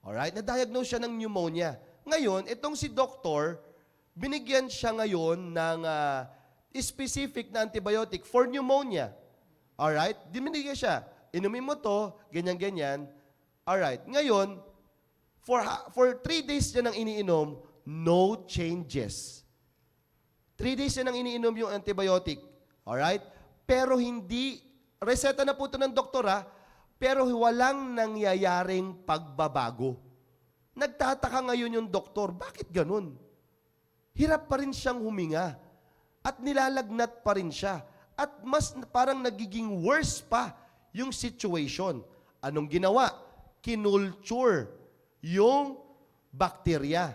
Alright? Na-diagnose siya ng pneumonia. Ngayon, itong si doktor, binigyan siya ngayon ng specific na antibiotic for pneumonia. Alright? Binigyan siya. Inumin mo to, ganyan-ganyan. Alright. Ngayon, for 3 days niya nang iniinom, no changes. 3 days niya nang iniinom yung antibiotic. Alright? Pero hindi, reseta na po ito ng doktor pero walang nangyayaring pagbabago. Nagtataka ngayon yung doktor, bakit ganun? Hirap pa rin siyang huminga. At nilalagnat pa rin siya. At mas parang nagiging worse pa yung situation. Anong ginawa? Kinulture yung bakterya.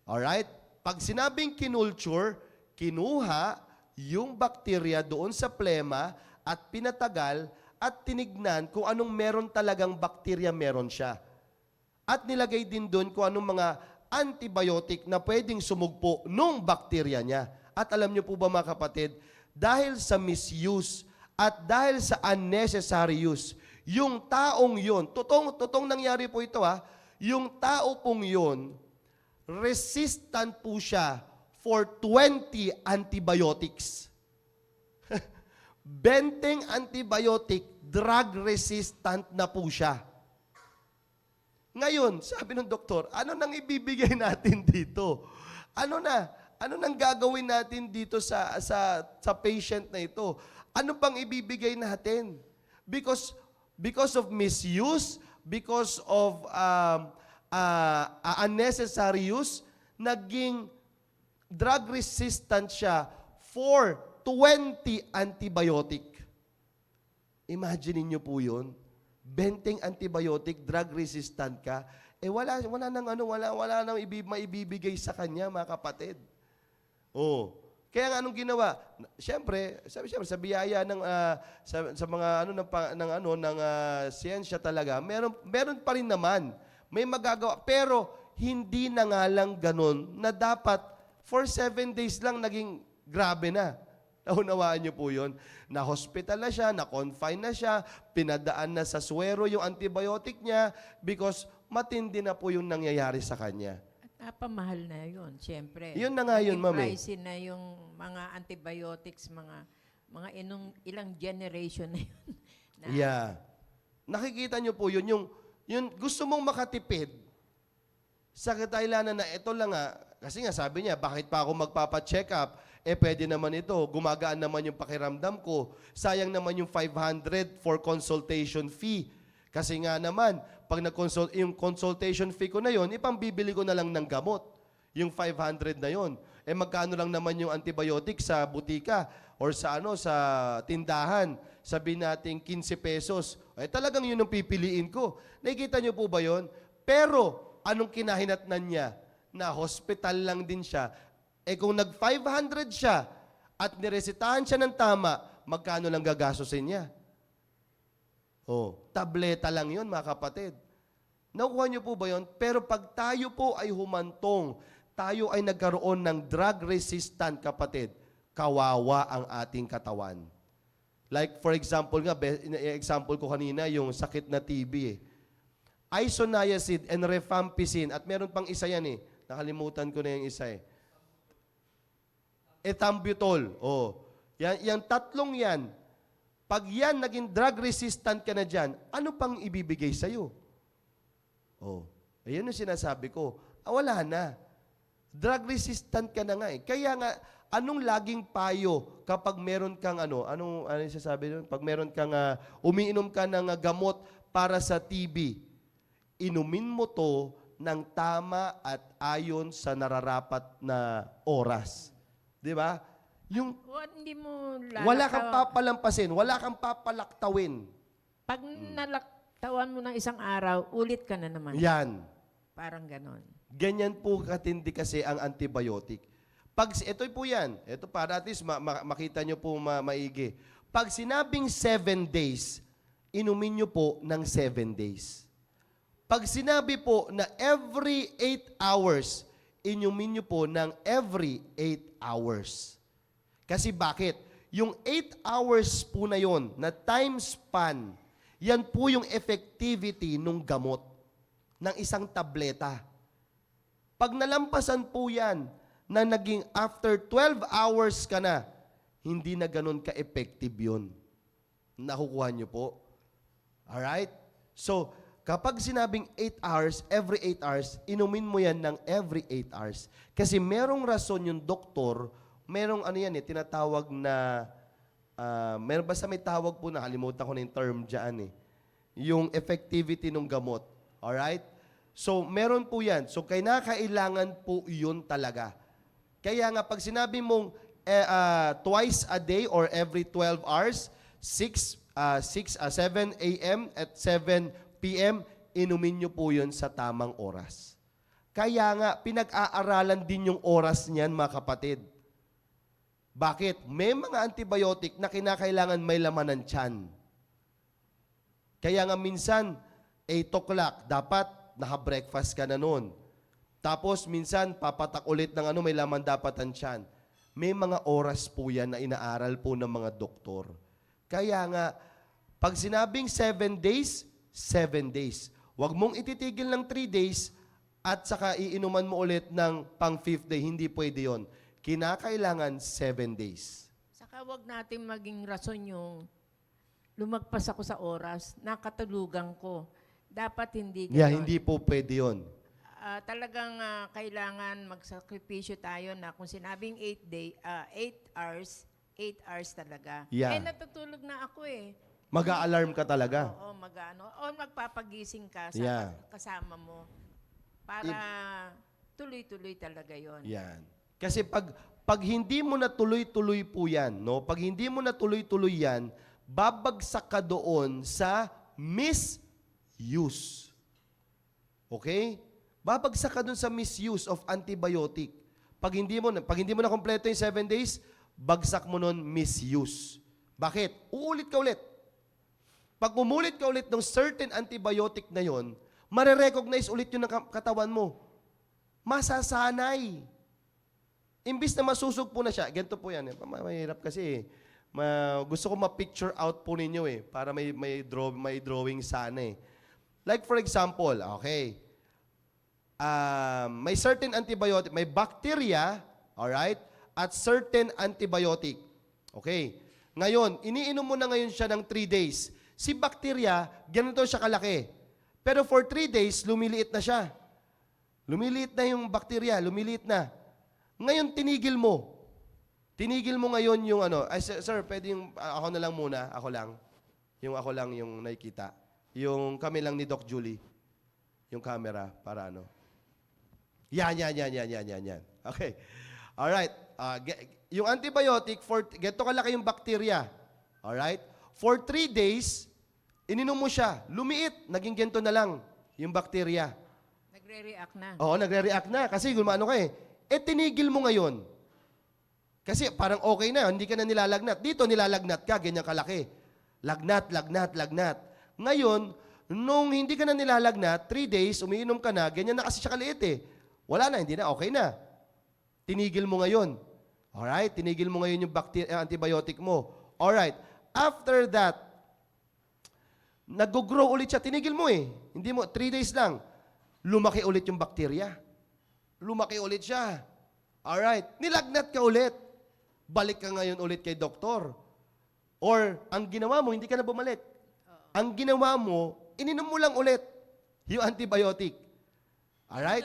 Alright? Pag sinabing kinulture, kinuha yung bakterya doon sa plema at pinatagal at tinignan kung anong meron talagang bakterya meron siya. At nilagay din doon kung anong mga antibiotic na pwedeng sumugpo nung bakterya niya. At alam niyo po ba, mga kapatid, dahil sa misuse at dahil sa unnecessary use, yung taong yun, totoong nangyari po ito yung tao pong yun, resistant po siya for 20 antibiotics. 20 antibiotic, drug resistant na po siya. Ngayon, sabi ng doktor, ano nang ibibigay natin dito? Ano nang gagawin natin dito sa patient na ito? Ano pang ibibigay natin? Because of misuse, because of unnecessary use, naging drug resistant siya for 20 antibiotic. Imagine niyo po yun. 20 antibiotic, drug resistant ka. Wala nang maibibigay sa kanya, mga kapatid. Kaya nga anong ginawa? Siyempre, sa biyaya ng sa mga ng siyensya talaga, meron pa rin naman. May magagawa, pero hindi na nga lang ganun na dapat for 7 days lang naging grabe na. Naunawaan niyo po yun? Na-hospital na siya, na-confine na siya, pinadaan na sa suwero yung antibiotic niya because matindi na po yung nangyayari sa kanya. At napamahal na yun, siyempre. Yun na nga yun, Naging ma'am, eh. pricey na yung mga antibiotics, mga ilang generation na yun. Yeah. Nakikita niyo po yun, yung gusto mong makatipid sa kadahilanan na ito lang nga, kasi nga sabi niya, bakit pa ako magpapa-check up? Pwede naman ito, gumagaan naman yung pakiramdam ko. Sayang naman yung 500 for consultation fee. Kasi nga naman, pag yung consultation fee ko na yon, ipambibili ko na lang ng gamot. Yung 500 na yon. Magkano lang naman yung antibiotic sa butika or sa tindahan? Sabihin natin 15 pesos. Talagang yun ang pipiliin ko. Nakikita niyo po ba yon? Pero, anong kinahinatnan niya? Na hospital lang din siya. Kung nag-500 siya at niresitahan siya ng tama, magkano lang gagastusin niya? Tableta lang yun, mga kapatid. Nakuha niyo po ba yun? Pero pag tayo po ay humantong, tayo ay nagkaroon ng drug-resistant, kapatid, kawawa ang ating katawan. Like, for example nga, example ko kanina, yung sakit na TB Isoniazid and rifampicin. At meron pang isa yan eh. Nakalimutan ko na yung isa eh. Ethambutol. Yung tatlong yan, pag yan naging drug-resistant ka na dyan, ano pang ibibigay sa'yo? Ayun yung sinasabi ko. Wala na. Drug-resistant ka na nga eh. Kaya nga, anong laging payo kapag meron kang anong sasabi doon? Pag meron kang, umiinom ka ng gamot para sa TB, inumin mo to ng tama at ayon sa nararapat na oras. Di ba? Hindi mo Wala kang papalampasin, wala kang papalaktawin. Pag nalaktawan mo ng isang araw, ulit ka na naman. Yan. Parang ganon. Ganyan po katindi kasi ang antibiotic. Ito po yan. Ito para at least makita nyo po maigi. Pag sinabing 7 days, inumin nyo po ng 7 days. Pag sinabi po na every 8 hours, inumin nyo po ng every 8 hours. Kasi bakit? Yung 8 hours po na yon, na time span, yan po yung effectivity ng gamot, ng isang tableta. Pag nalampasan po yan, na naging after 12 hours ka na, hindi na ganun ka-effective yun. Nakukuha nyo po? Alright? So, kapag sinabing 8 hours, every 8 hours, inumin mo yan ng every 8 hours. Kasi merong rason yung doktor, merong tinatawag na, basta may tawag po, nakalimutan ko na yung term dyan eh. Yung effectivity ng gamot. Alright? So, meron po yan. So, kailangan po yun talaga. Kaya nga, pag sinabi mong twice a day or every 12 hours, 7 a.m. at 7 p.m., inumin nyo po yun sa tamang oras. Kaya nga, pinag-aaralan din yung oras niyan, mga kapatid. Bakit? May mga antibiotic na kinakailangan may laman ng tiyan. Kaya nga minsan, 8 o'clock, dapat naka-breakfast ka na noon. Tapos minsan, papatak ulit ng may laman dapat ang tiyan. May mga oras po yan na inaaral po ng mga doktor. Kaya nga, pag sinabing 7 days, 7 days. Huwag mong ititigil ng 3 days at saka iinuman mo ulit ng pang 5th day. Hindi pwede yon. Kinakailangan 7 days. Saka wag natin maging rason yung lumagpas ako sa oras, nakatulugan ko. Dapat hindi ganon. Yeah, hindi po pwede yon. Talagang kailangan magsakripisyo tayo na kung sinabing 8 hours, 8 hours talaga. Yeah. Natutulog na ako eh. Mag-a-alarm ka talaga. Oo, o magpapagising ka sa Yeah. kasama mo para tuloy-tuloy talaga yon. Yan. Kasi pag hindi mo na tuloy-tuloy po yan, no? Pag hindi mo na tuloy-tuloy yan, babagsak ka doon sa misuse. Okay? Babagsak ka doon sa misuse of antibiotic. Pag hindi mo na kompleto yung 7 days, bagsak mo nun misuse. Bakit? Uulit ka ulit. Pag umulit ka ulit ng certain antibiotic na yon, marirecognize ulit yun ng katawan mo. Masasanay. imbis na masusugpo na siya, ganito po yan. Mahirap kasi gusto ko ma-picture out po ninyo para may drawing sana Like for example, okay, may certain antibiotic, may bacteria, alright, at certain antibiotic. Okay. Ngayon, iniinom mo na ngayon siya ng 3 days. Si bacteria, ganito siya kalaki. Pero for 3 days, lumiliit na siya. Lumiliit na yung bacteria, lumiliit na. Ngayon, tinigil mo. Tinigil mo ngayon yung ay, sir, pwede yung, ako na lang muna, ako lang yung nakikita. Yung kami lang ni Doc Julie. Yung camera, para Yan. Okay. Alright. Yung antibiotic, ganito kalaki yung bacteria. Alright? For 3 days, ininom mo siya. Lumiit. Naging ganito na lang yung bacteria. Nagre-react na. Oo, nagre-react na. Kasi gumano ka tinigil mo ngayon. Kasi parang okay na, hindi ka na nilalagnat. Dito nilalagnat ka, ganyan kalaki. Lagnat. Ngayon, nung hindi ka na nilalagnat, 3 days, umiinom ka na, ganyan na kasi siya kaliit Wala na, hindi na, okay na. Tinigil mo ngayon. Alright? Tinigil mo ngayon yung antibiotic mo. Alright. After that, nag-grow ulit siya. Tinigil mo Hindi mo, 3 days lang. Lumaki ulit yung bacteria. Lumaki ulit siya. Alright. Nilagnat ka ulit. Balik ka ngayon ulit kay doktor. Or, ang ginawa mo, hindi ka na bumalik. Ang ginawa mo, ininom mo lang ulit yung antibiotic. Alright?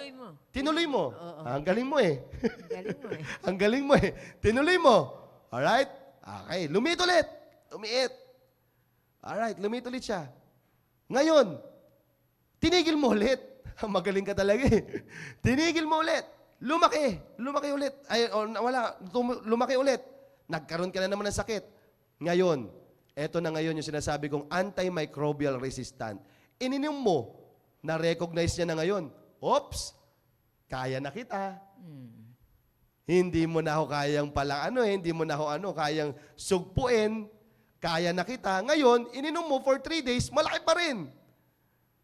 Tinuloy mo. Ang galing mo Ang galing mo Ang galing mo Tinuloy mo. Alright? Okay. Lumiit ulit. Lumiit. Alright. Lumiit ulit siya. Ngayon, tinigil mo ulit. Magaling ka talaga Tinigil mo ulit. Lumaki. Lumaki ulit. Ay, lumaki ulit. Nagkaroon ka na naman ng sakit. Ngayon, eto na ngayon yung sinasabi kong antimicrobial resistant. Ininom mo, na-recognize niya na ngayon. Oops, kaya na kita. Hindi mo na ako kayang hindi mo na ako kayang sugpuin. Kaya na kita. Ngayon, ininom mo for 3 days, malaki pa rin.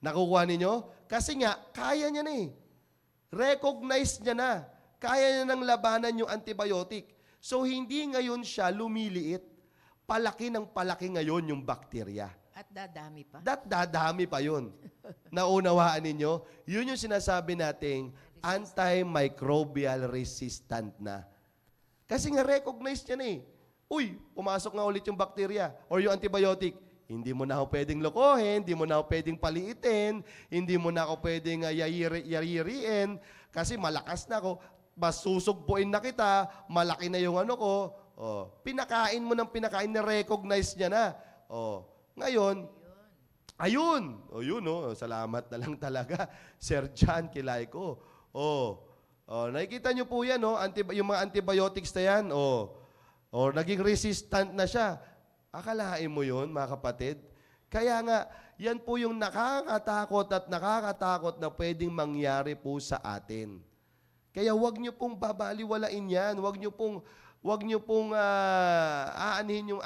Nakukuha ninyo? Kasi nga, kaya niya na Recognize niya na. Kaya niya nang labanan yung antibiotic. So, hindi ngayon siya lumiliit. Palaki ng palaki ngayon yung bacteria. At dadami pa. Dadami pa yun. Naunawaan ninyo? Yun yung sinasabi nating antimicrobial resistant na. Kasi nga recognize niya na Uy, pumasok nga ulit yung bacteria or yung antibiotic. Hindi mo na ako pwedeng lokohin, hindi mo na ako pwedeng paliitin, hindi mo na ako pwedeng yayiriin kasi malakas na ako. Masusugpuin na kita, malaki na yung ko. Pinakain mo ng pinakain na recognize niya na. Ngayon, ayun. Salamat na lang talaga, Sir John Kilayko. Nakikita niyo po yan, yung mga antibiotics na yan. Naging resistant na siya. Akalain mo yun, mga kapatid? Kaya nga, yan po yung nakakatakot na pwedeng mangyari po sa atin. Kaya wag niyo pong babaliwalain yan. Wag niyo pong aanihin yung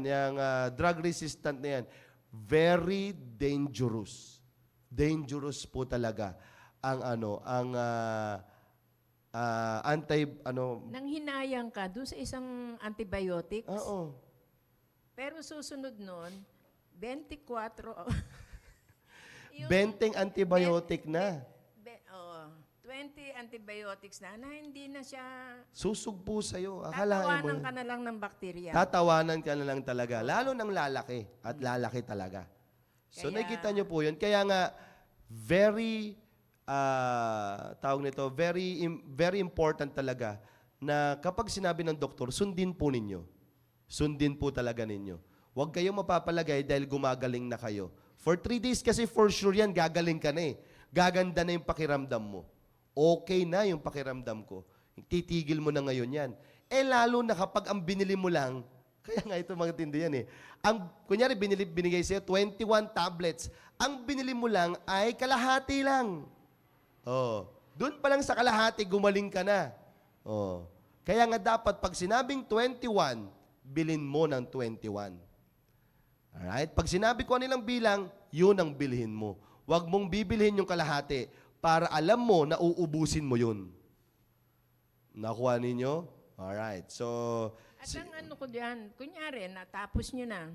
yung drug resistant na yan. Very dangerous. Dangerous po talaga ang Nang hinayang ka doon sa isang antibiotics. Oo. Pero susunod nun, 24. 20 antibiotic na. 20 antibiotics na hindi na siya... Susugpo sa'yo. Akalain mo. Tatawanan ka na lang ng bakterya. Tatawanan ka na lang talaga. Lalo ng lalaki. At lalaki talaga. So, nakikita nyo po yun. Kaya nga, very very important talaga na kapag sinabi ng doktor, sundin po ninyo. Sundin po talaga ninyo. Huwag kayong mapapalagay dahil gumagaling na kayo. For 3 days kasi for sure yan, gagaling ka na Gaganda na yung pakiramdam mo. Okay na yung pakiramdam ko. Titigil mo na ngayon yan. Lalo na kapag ang binili mo lang, kaya nga ito mga tindi yan kunyari binigay sa'yo 21 tablets. Ang binili mo lang ay kalahati lang. Doon pa lang sa kalahati, gumaling ka na. Kaya nga dapat, pag sinabing 21, bilhin mo ng 21. Alright? Pag sinabi ko nilang bilang, yun ang bilhin mo. Huwag mong bibilhin yung kalahati para alam mo na uubusin mo yun. Nakuha ninyo? Alright. So, At ang ano ko diyan, kunyari, natapos nyo na,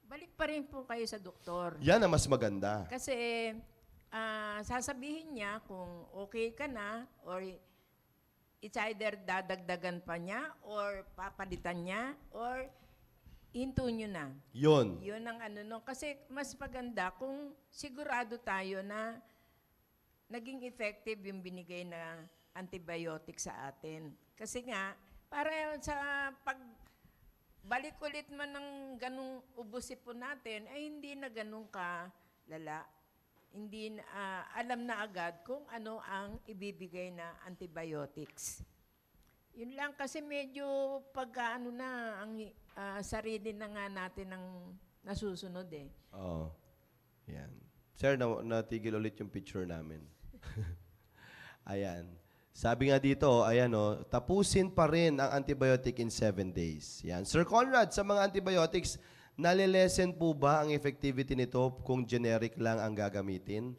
balik pa rin po kayo sa doktor. yan ang mas maganda. Kasi sasabihin niya kung okay ka na or it's either dadagdagan pa niya or papalitan niya or hinto nyo na. Yun. Yun ang ano no. Kasi mas maganda kung sigurado tayo na naging effective yung binigay na antibiotic sa atin. Kasi nga, para sa pag balik ulit man ng ganung ubusipon natin, ay hindi na ganun ka lala. Hindi alam na agad kung ano ang ibibigay na antibiotics. Yun lang kasi medyo pagka ano na, ang sarili na nga natin ang nasusunod eh. Oo. Yan. Sir, natigil ulit yung picture namin. Ayan. Sabi nga dito, ayan o, tapusin pa rin ang antibiotic in 7 days. Yan. Sir Conrad, sa mga antibiotics, nalilesen po ba ang effectivity nito kung generic lang ang gagamitin?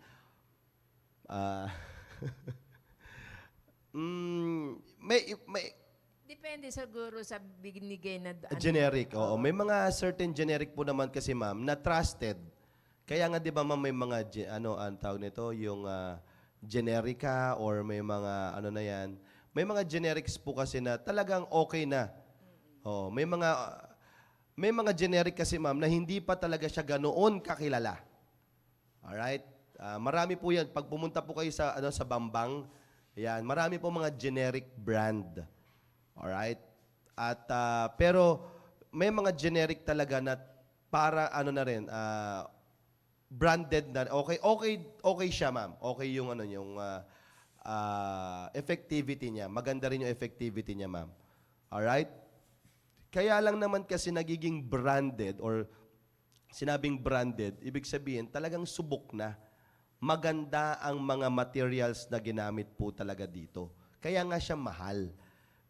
May Depende siguro sa binigay na generic, oo. May mga certain generic po naman kasi ma'am na trusted. Kaya nga 'di ba ma'am may mga ang tawag nito, yung generica or may mga ano na 'yan. May mga generics po kasi na talagang okay na. Oh, may mga generic kasi ma'am na hindi pa talaga siya ganoon kakilala. Alright? Marami po 'yan pag pumunta po kayo sa sa Bambang. Yan, marami po mga generic brand. Alright? At pero may mga generic talaga na para ano na rin branded na okay siya, ma'am. Okay yung yung effectivity niya. Maganda rin yung effectivity niya, ma'am. Alright? Kaya lang naman kasi nagiging branded or sinabing branded, ibig sabihin talagang subok na. Maganda ang mga materials na ginamit po talaga dito. Kaya nga siya mahal.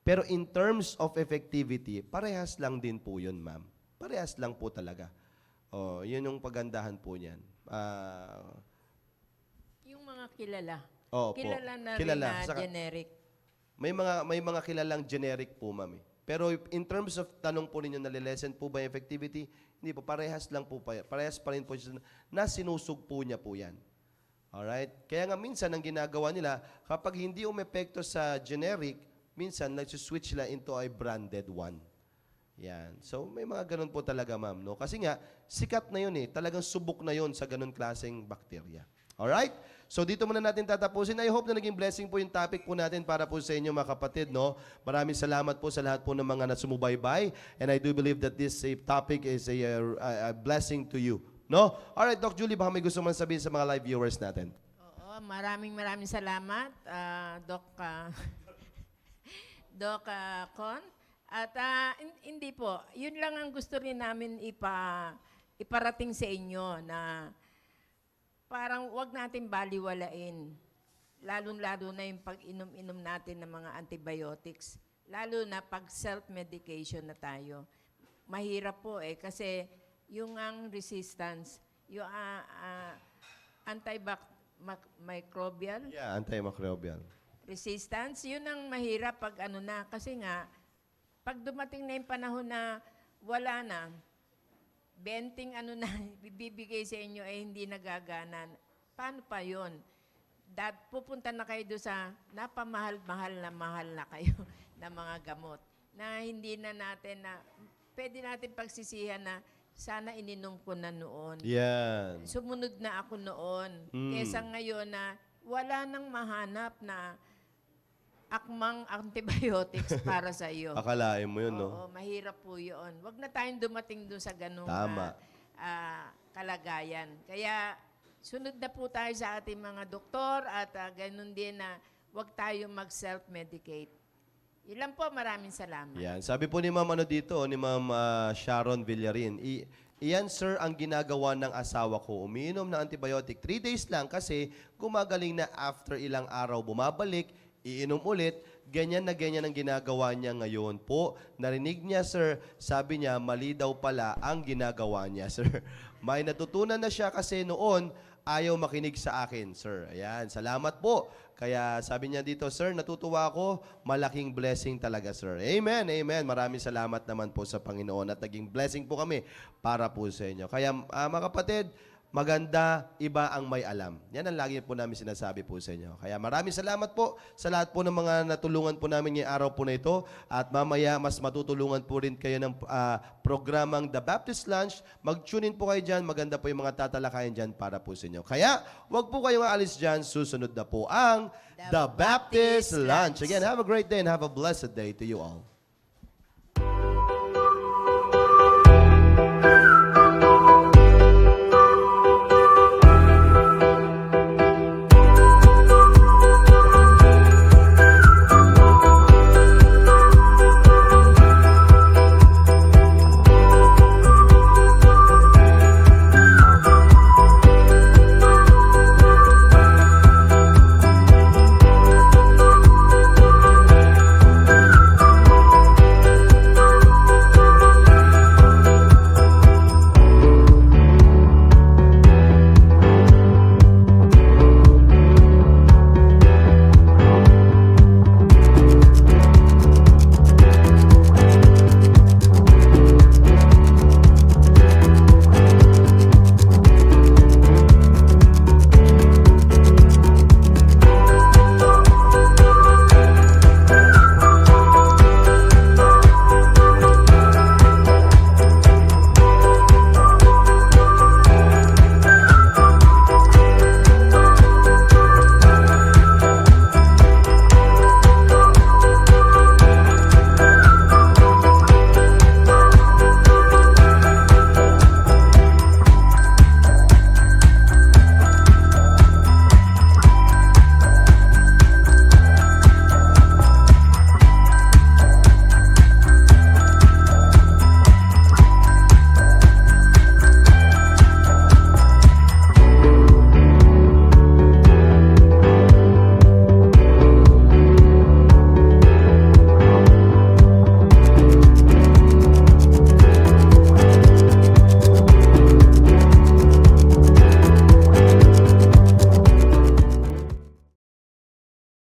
Pero in terms of effectivity, parehas lang din po yun, ma'am. Parehas lang po talaga. Oh, yun yung pagandahan po niyan. yung mga kilala. Opo. Kilala na Kilala. rin na Saka- generic. May mga kilalang generic po, ma'am. Pero in terms of tanong po ninyo, nalilesen po ba yung effectivity? Hindi po, parehas lang po. Parehas pa rin po siya na sinusog po niya po yan. Alright? Kaya nga minsan, ang ginagawa nila, kapag hindi umepekto sa generic, minsan, nag-switch sila into a branded one. Yan. So, may mga ganun po talaga, ma'am. No? Kasi nga, sikat na yun eh. Talagang subok na yun sa ganun klaseng bakterya. Alright? So, dito muna natin tatapusin. I hope na naging blessing po yung topic po natin para po sa inyo, mga kapatid. No? Maraming salamat po sa lahat po ng mga nasumubaybay. And I do believe that this topic is a blessing to you. No? Alright, Doc Julie, baka may gusto man sabihin sa mga live viewers natin. Oo, maraming salamat, Doc Doc Con. At hindi po, yun lang ang gusto rin namin iparating sa inyo na parang wag natin baliwalain. Lalong-lalo na yung pag-inom-inom natin ng mga antibiotics. Lalo na pag self-medication na tayo. Mahirap po kasi yung ang resistance, yung antimicrobial Yeah, antimicrobial. resistance, yun ang mahirap pag kasi nga, pag dumating na yung panahon na wala na, benting bibigay sa inyo ay hindi nagaganan. Paano pa yun? Pupunta na kayo doon sa napamahal-mahal na kayo na mga gamot na hindi na natin pwede natin pagsisihan na sana ininom ko na noon. Yan. Sumunod na ako noon. Kesa ngayon na wala nang mahanap na akmang antibiotics para sa iyo. Akalain mo yun, no? Oo, mahirap po yun. Huwag na tayong dumating doon sa ganung Tama. kalagayan. Kaya sunod na po tayo sa ating mga doktor at ganun din na huwag tayong mag-self-medicate. Ilan po, maraming salamat. Yan. Sabi po ni Ma'am dito, ni Ma'am Sharon Villarin, iyan sir ang ginagawa ng asawa ko. Umiinom ng antibiotic 3 days lang kasi gumagaling na after ilang araw bumabalik, iinom ulit, ganyan na ganyan ang ginagawa niya ngayon po. Narinig niya, sir, sabi niya, mali daw pala ang ginagawa niya, sir. May natutunan na siya kasi noon, ayaw makinig sa akin, sir. Ayan, salamat po. Kaya sabi niya dito, sir, natutuwa ako, malaking blessing talaga, sir. Amen, amen. Maraming salamat naman po sa Panginoon at naging blessing po kami para po sa inyo. Kaya mga kapatid, maganda, iba ang may alam. Yan ang lagi po namin sinasabi po sa inyo. Kaya maraming salamat po sa lahat po ng mga natulungan po namin ngayong araw po na ito. At mamaya, mas matutulungan po rin kayo ng programang The Baptist Lunch. Mag-tune in po kayo dyan. Maganda po yung mga tatalakayan dyan para po sa inyo. Kaya, wag po kayong aalis dyan. Susunod na po ang The Baptist Lunch. Again, have a great day and have a blessed day to you all.